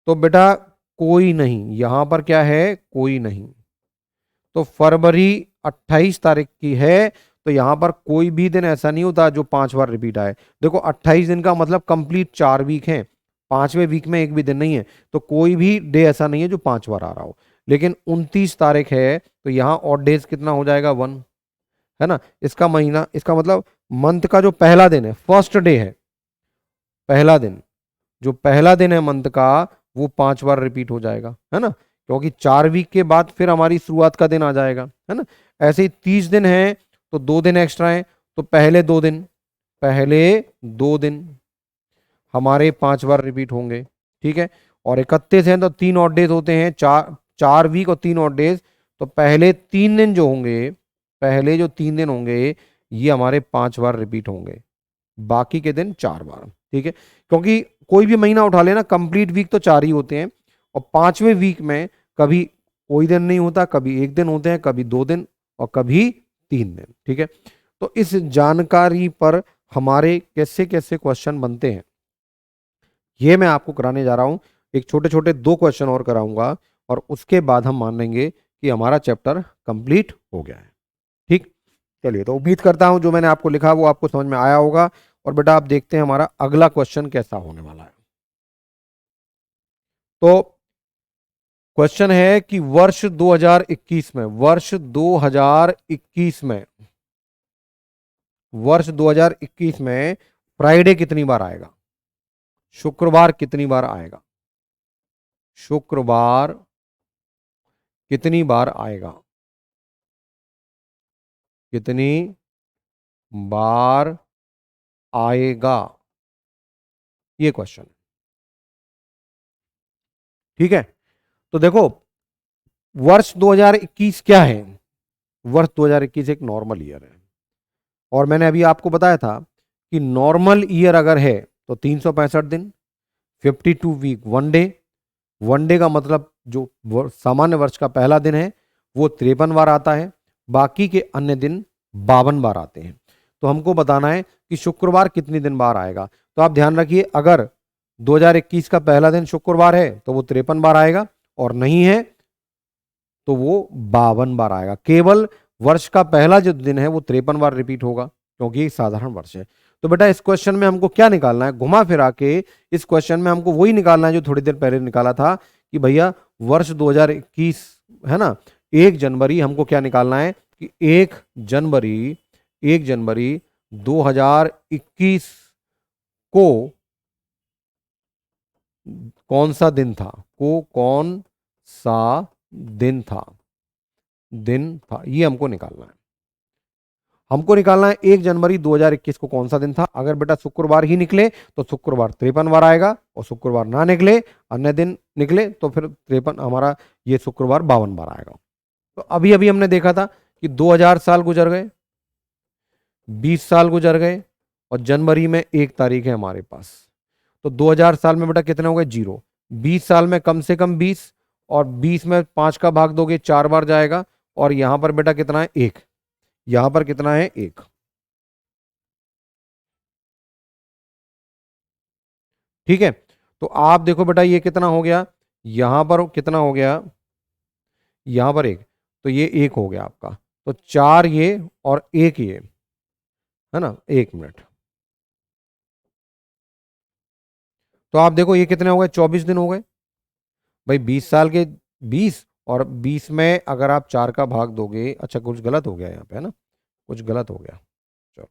तो बेटा कोई नहीं, यहां पर क्या है, कोई नहीं। तो फरवरी 28 तारीख की है, तो यहां पर कोई भी दिन ऐसा नहीं होता जो 5 बार रिपीट आए। देखो 28 दिन का मतलब कंप्लीट 4 वीक हैं, 5वें वीक में एक भी दिन नहीं है, तो कोई भी डे ऐसा नहीं है जो 5 बार आ रहा हो। लेकिन 29 तारीख है, तो यहां ऑड डेज कितना हो जाएगा, 1, है ना। इसका महीना, इसका मतलब मंथ का जो पहला दिन है, फर्स्ट डे है, पहला दिन, जो पहला दिन है मंथ का, वो 5 बार रिपीट हो जाएगा, है ना, क्योंकि 4 वीक के बाद फिर हमारी शुरुआत का दिन आ जाएगा, है ना। ऐसे ही 30 दिन है, तो 2 दिन एक्स्ट्रा है, तो पहले 2 दिन, पहले 2 दिन हमारे 5 बार रिपीट होंगे। ठीक है, और 31 है तो 3 ऑड डेज होते हैं, 4 वीक और 3 ऑड डेज। तो पहले 3 दिन जो होंगे, पहले जो 3 दिन होंगे, ये हमारे 5 बार रिपीट होंगे, बाकी के दिन 4 बार। ठीक है, क्योंकि कोई भी महीना उठा लेना, कंप्लीट वीक तो 4 ही होते हैं, और 5वें वीक में कभी कोई दिन नहीं होता, कभी एक दिन होते हैं, कभी 2 दिन और कभी 3 दिन। ठीक है, तो इस जानकारी पर हमारे कैसे कैसे क्वेश्चन बनते हैं, ये मैं आपको कराने जा रहा हूं। एक छोटे छोटे 2 क्वेश्चन और कराऊंगा, और उसके बाद हम मान लेंगे कि हमारा चैप्टर कंप्लीट हो गया है। ठीक, चलिए, तो उम्मीद करता हूं जो मैंने आपको लिखा वो आपको समझ में आया होगा। और बेटा आप देखते हैं हमारा अगला क्वेश्चन कैसा होने वाला है। तो क्वेश्चन है कि वर्ष 2021 में, वर्ष 2021 में, वर्ष 2021 में फ्राइडे कितनी बार आएगा, शुक्रवार कितनी बार आएगा, शुक्रवार कितनी बार आएगा, कितनी बार आएगा, ये क्वेश्चन। ठीक है, तो देखो वर्ष 2021 क्या है, वर्ष 2021 एक नॉर्मल ईयर है, और मैंने अभी आपको बताया था कि नॉर्मल ईयर अगर है तो 365 दिन, 52 वीक, 1 डे, 1 डे का मतलब जो सामान्य वर्ष का पहला दिन है वो 53 बार आता है, बाकी के अन्य दिन 52 बार आते हैं। तो हमको बताना है कि शुक्रवार कितनी दिन बार आएगा। तो आप ध्यान रखिए, अगर 2021 का पहला दिन शुक्रवार है तो वो 53 बार आएगा, और नहीं है तो वो 52 बार आएगा। केवल वर्ष का पहला जो दिन है वो 53 बार रिपीट होगा, क्योंकि एक साधारण वर्ष है। तो बेटा इस क्वेश्चन में हमको क्या निकालना है, घुमा फिरा के इस क्वेश्चन में हमको वही निकालना है जो थोड़ी देर पहले निकाला था, कि भैया वर्ष 2021, है ना, 1 जनवरी हमको क्या निकालना है कि 1 जनवरी 2021 को कौन सा दिन था, को कौन सा दिन था, ये हमको निकालना है। हमको निकालना है 1 जनवरी 2021 को कौन सा दिन था। अगर बेटा शुक्रवार ही निकले तो शुक्रवार 53 बार आएगा, और शुक्रवार ना निकले, अन्य दिन निकले, तो फिर 53 हमारा ये शुक्रवार 52 बार आएगा। तो अभी अभी हमने देखा था कि 2000 साल गुजर गए, 20 साल गुजर गए, और जनवरी में 1 तारीख है हमारे पास। तो 2000 साल में बेटा कितने हो गए, 0। 20 साल में कम से कम 20, और 20 में 5 का भाग दोगे 4 बार जाएगा, और यहां पर बेटा कितना है, 1। यहां पर कितना है, 1। ठीक है, तो आप देखो बेटा ये कितना हो गया, यहां पर कितना हो गया, यहां पर 1, तो ये 1 हो गया आपका। तो 4 ये और 1 ये, है ना। 1 मिनट, तो आप देखो ये कितने हो गए, 24 दिन हो गए भाई। 20 साल के 20, और 20 में अगर आप 4 का भाग दोगे, अच्छा कुछ गलत हो गया यहाँ पे, है ना, कुछ गलत हो गया। चलो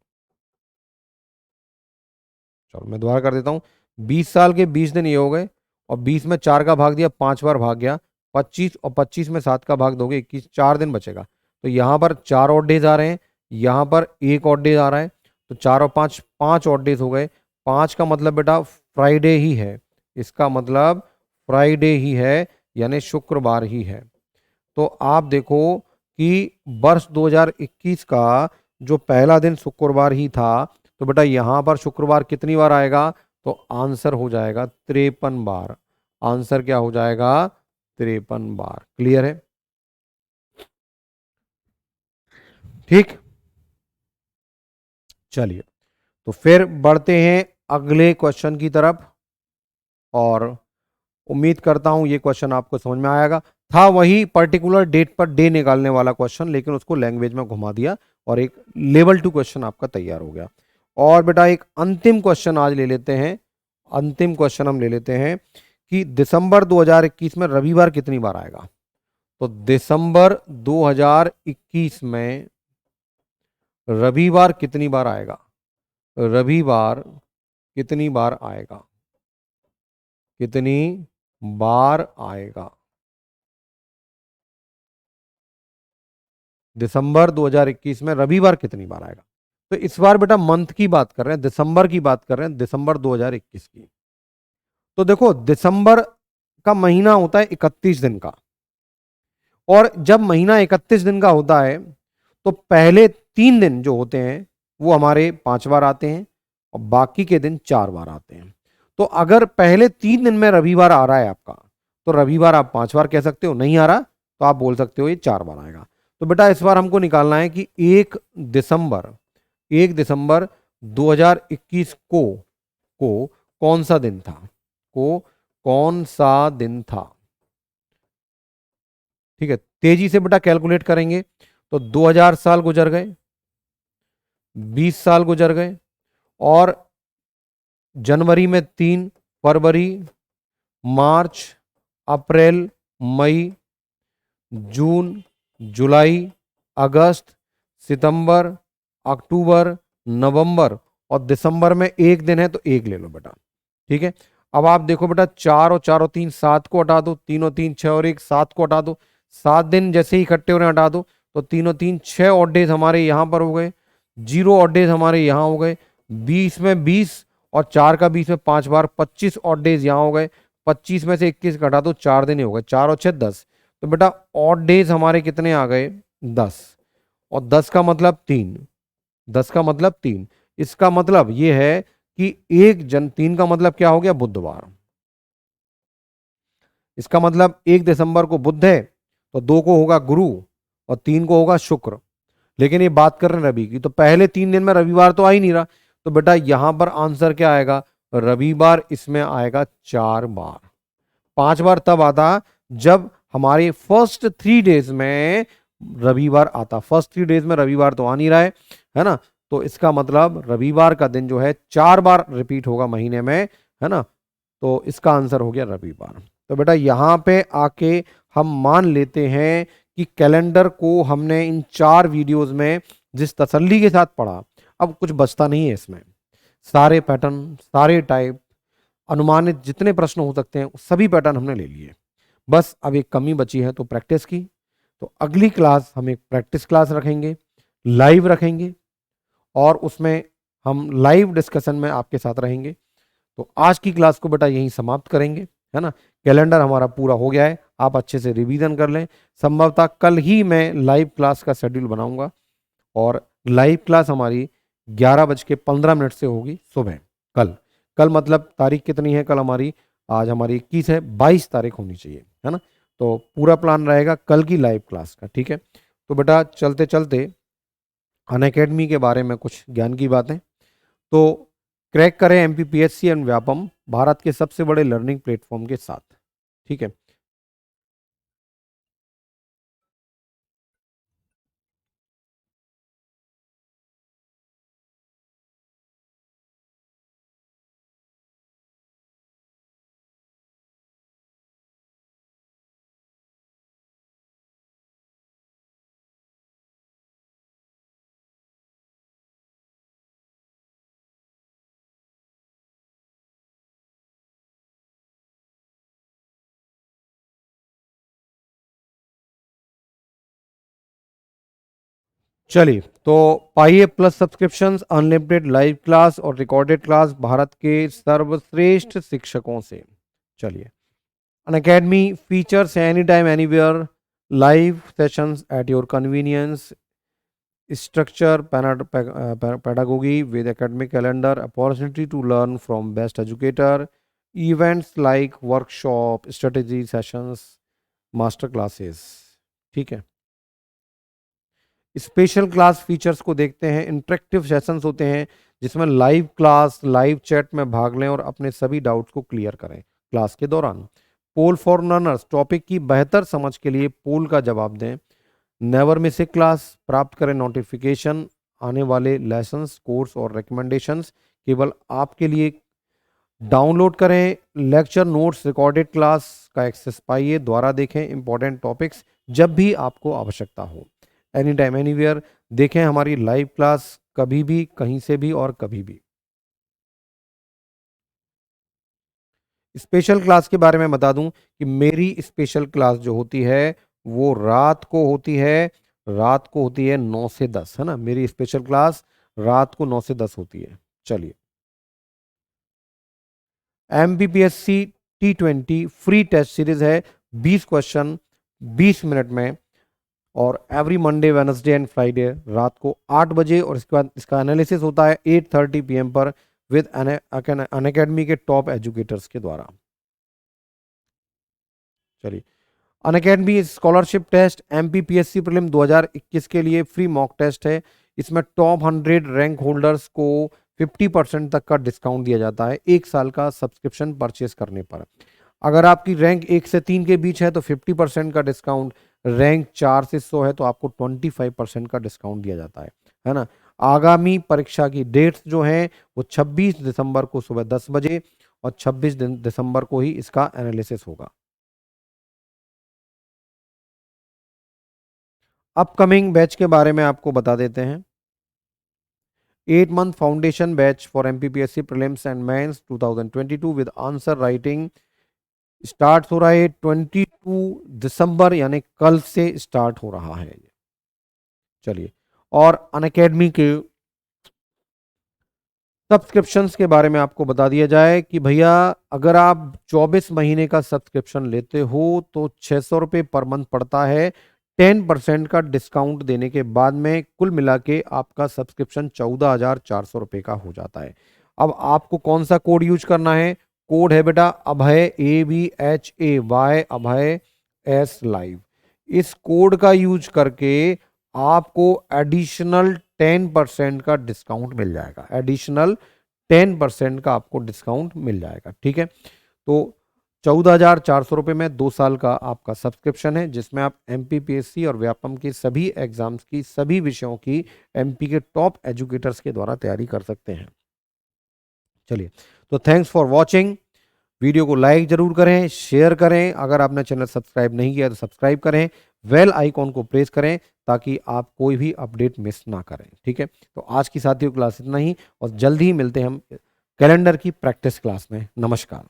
चलो मैं दोबारा कर देता हूँ। 20 साल के 20 दिन ये हो गए, और 20 में 4 का भाग दिया, 5 बार भाग गया, 25, और 25 में 7 का भाग दोगे 21, 4 दिन बचेगा। तो यहाँ पर 4 और डेज आ रहे हैं, यहाँ पर 1 और डेज आ रहा है, तो 4 और 5, 5 और डेज हो गए। 5 का मतलब बेटा फ्राइडे ही है, इसका मतलब फ्राइडे ही है, यानी शुक्रवार ही है। तो आप देखो कि वर्ष 2021 का जो पहला दिन शुक्रवार ही था, तो बेटा यहां पर शुक्रवार कितनी बार आएगा, तो आंसर हो जाएगा 53 बार। आंसर क्या हो जाएगा, 53 बार। क्लियर है, ठीक। चलिए, तो फिर बढ़ते हैं अगले क्वेश्चन की तरफ, और उम्मीद करता हूं ये क्वेश्चन आपको समझ में आएगा। था वही पर्टिकुलर डेट पर डे निकालने वाला क्वेश्चन, लेकिन उसको लैंग्वेज में घुमा दिया, और एक लेवल 2 क्वेश्चन आपका तैयार हो गया। और बेटा एक अंतिम क्वेश्चन आज ले लेते हैं, अंतिम क्वेश्चन हम ले लेते हैं कि दिसंबर 2021 में रविवार कितनी बार आएगा। तो दिसंबर 2021 में रविवार कितनी बार आएगा, रविवार कितनी बार आएगा, कितनी बार आएगा। दिसंबर 2021 में रविवार कितनी बार आएगा। तो इस बार बेटा मंथ की बात कर रहे हैं, दिसंबर की बात कर रहे हैं, दिसंबर 2021 की। तो देखो दिसंबर का महीना होता है 31 दिन का, और जब महीना 31 दिन का होता है तो पहले 3 दिन जो होते हैं वो हमारे 5 बार आते हैं, और बाकी के दिन 4 बार आते हैं। तो अगर पहले 3 दिन में रविवार आ रहा है आपका, तो रविवार आप 5 बार कह सकते हो, नहीं आ रहा तो आप बोल सकते हो ये 4 बार आएगा। तो बेटा इस बार हमको निकालना है कि 1 दिसंबर 2021 को कौन सा दिन था, को कौन सा दिन था। ठीक है, तेजी से बेटा कैलकुलेट करेंगे तो 2000 साल गुजर गए, 20 साल गुजर गए, और जनवरी में 3, फरवरी, मार्च, अप्रैल, मई, जून, जुलाई, अगस्त, सितंबर, अक्टूबर, नवंबर, और दिसंबर में 1 दिन है तो 1 ले लो बेटा। ठीक है, अब आप देखो बेटा 4 और 4 और 3, 7 को हटा दो, 3 और 3 6 और 1, 7 को हटा दो, 7 दिन जैसे ही इकट्ठे हो रहे हैं हटा दो, तो 3 और 3 6 ऑड डेज हमारे यहां पर हो गए, 0 ऑड डेज हमारे यहां हो गए, 20 में 20, और 4 का 20 में 5 बार, 25 ऑड डेज यहां हो गए, 25 में से 21 घटा दो, 4 दिन ही हो गए, 4 और 6 10। तो बेटा ऑड डेज हमारे कितने आ गए, 10, और 10 का मतलब 3, 10 का मतलब 3। इसका मतलब ये है कि 3 का मतलब क्या हो गया, बुधवार। इसका मतलब 1 दिसंबर को बुध है, तो 2 को होगा गुरु, और 3 को होगा शुक्र। लेकिन ये बात कर रहे हैं रवि की, तो पहले 3 दिन में रविवार तो आ ही नहीं रहा, तो बेटा यहां पर आंसर क्या आएगा, रविवार इसमें आएगा 4 बार। 5 बार तब आता जब हमारे फर्स्ट 3 डेज में रविवार आता, फर्स्ट 3 डेज में रविवार तो आ नहीं रहा है ना। तो इसका मतलब रविवार का दिन जो है 4 बार रिपीट होगा महीने में, है ना। तो इसका आंसर हो गया रविवार। तो बेटा यहां पे आके हम मान लेते हैं कि कैलेंडर को हमने इन 4 वीडियोस में जिस तसल्ली के साथ पढ़ा, अब कुछ बचता नहीं है इसमें, सारे पैटर्न, सारे टाइप, अनुमानित जितने प्रश्न हो सकते हैं सभी पैटर्न हमने ले लिए। बस अब एक कमी बची है तो प्रैक्टिस की। तो अगली क्लास हम एक प्रैक्टिस क्लास रखेंगे, लाइव रखेंगे, और उसमें हम लाइव डिस्कशन में आपके साथ रहेंगे। तो आज की क्लास को बेटा यहीं समाप्त करेंगे, है ना। कैलेंडर हमारा पूरा हो गया है, आप अच्छे से रिवीजन कर लें। संभवतः कल ही मैं लाइव क्लास का शेड्यूल बनाऊंगा, और लाइव क्लास हमारी 11:15 से होगी सुबह। कल कल मतलब तारीख कितनी है कल हमारी? आज हमारी 21 है, 22 तारीख होनी चाहिए, है ना। तो पूरा प्लान रहेगा कल की लाइव क्लास का, ठीक है। तो बेटा चलते चलते अनअकैडमी के बारे में कुछ ज्ञान की बातें। तो क्रैक करें एमपीपीएससी एंड व्यापम भारत के सबसे बड़े लर्निंग प्लेटफॉर्म के साथ, ठीक है। चलिए, तो पाइए plus subscriptions, unlimited live class और रिकॉर्डेड क्लास भारत के सर्वश्रेष्ठ शिक्षकों से। चलिए, Unacademy features any time anywhere live sessions at your convenience, structure pedagogy with academic calendar, opportunity to learn from best educator, events like workshop, strategy sessions, master classes, ठीक है। स्पेशल क्लास फीचर्स को देखते हैं। इंटरेक्टिव सेशंस होते हैं जिसमें लाइव क्लास, लाइव चैट में भाग लें और अपने सभी डाउट्स को क्लियर करें क्लास के दौरान। पोल फॉर लर्नर्स, टॉपिक की बेहतर समझ के लिए पोल का जवाब दें। नेवर मिस ए क्लास, प्राप्त करें नोटिफिकेशन आने वाले लेसन्स, कोर्स और रिकमेंडेशंस केवल आपके लिए। डाउनलोड करें लेक्चर नोट्स, रिकॉर्डेड क्लास का एक्सेस पाइए, द्वारा देखें इंपॉर्टेंट टॉपिक्स जब भी आपको आवश्यकता हो। एनी टाइम एनीवेयर देखें हमारी लाइव क्लास कभी भी, कहीं से भी और कभी भी। स्पेशल क्लास के बारे में बता दूं कि मेरी स्पेशल क्लास जो होती है वो रात को होती है, रात को होती है 9 से 10, है ना। मेरी स्पेशल क्लास रात को 9 से 10 होती है। चलिए, MPPSC T20 free test series है, 20 क्वेश्चन 20 मिनट में, और every Monday, Wednesday and Friday रात को 8 बजे, और इसके बाद इसका एनालिसिस होता है 8:30 PM पर विद अनअकैडमी के टॉप एजुकेटर्स के द्वारा। चलिए, Unacademy scholarship test MPPSC prelim 2021 के लिए फ्री मॉक टेस्ट है। इसमें टॉप 100 रैंक होल्डर्स को 50% तक का डिस्काउंट दिया जाता है 1 साल का सब्सक्रिप्शन परचेस करने पर। अगर आपकी रैंक 1 से 3 के बीच है तो 50% का डिस्काउंट, रैंक 4 से 100 है तो आपको 25% का डिस्काउंट दिया जाता है ना। आगामी परीक्षा की डेट्स जो हैं वो 26 दिसंबर को सुबह 10 बजे और 26 दिसंबर को ही इसका एनालिसिस होगा। अपकमिंग बैच के बारे में आपको बता देते हैं। 8 month foundation batch for MPPSC prelims and mains 2022 with answer writing start हो रहा है 22 दिसंबर, यानी कल से स्टार्ट हो रहा है। चलिए, और अनअकैडमी के सब्सक्रिप्शंस के बारे में आपको बता दिया जाए कि भैया अगर आप 24 महीने का सब्सक्रिप्शन लेते हो तो 600 रुपये पर मंथ पड़ता है। 10% का डिस्काउंट देने के बाद में कुल मिला के आपका सब्सक्रिप्शन 14,400 रुपये का हो जाता है। अब आपको कौन सा कोड यूज करना है? कोड है बेटा अभय, ABHAY, अभय S लाइव। इस कोड का यूज करके आपको एडिशनल 10% का डिस्काउंट मिल जाएगा। एडिशनल 10% का आपको डिस्काउंट मिल जाएगा, ठीक है। तो 14,400 रुपये में 2 साल का आपका सब्सक्रिप्शन है जिसमें आप एमपीपीएससी और व्यापम के सभी एग्जाम्स की, सभी विषयों की एमपी के टॉप एजुकेटर्स के द्वारा तैयारी कर सकते हैं। चलिए, तो थैंक्स फॉर वॉचिंग। वीडियो को लाइक जरूर करें, शेयर करें, अगर आपने चैनल सब्सक्राइब नहीं किया तो सब्सक्राइब करें, बेल आइकॉन को प्रेस करें ताकि आप कोई भी अपडेट मिस ना करें। ठीक है, तो आज की साथियों क्लास इतना ही, और जल्दी ही मिलते हैं हम कैलेंडर की प्रैक्टिस क्लास में। नमस्कार।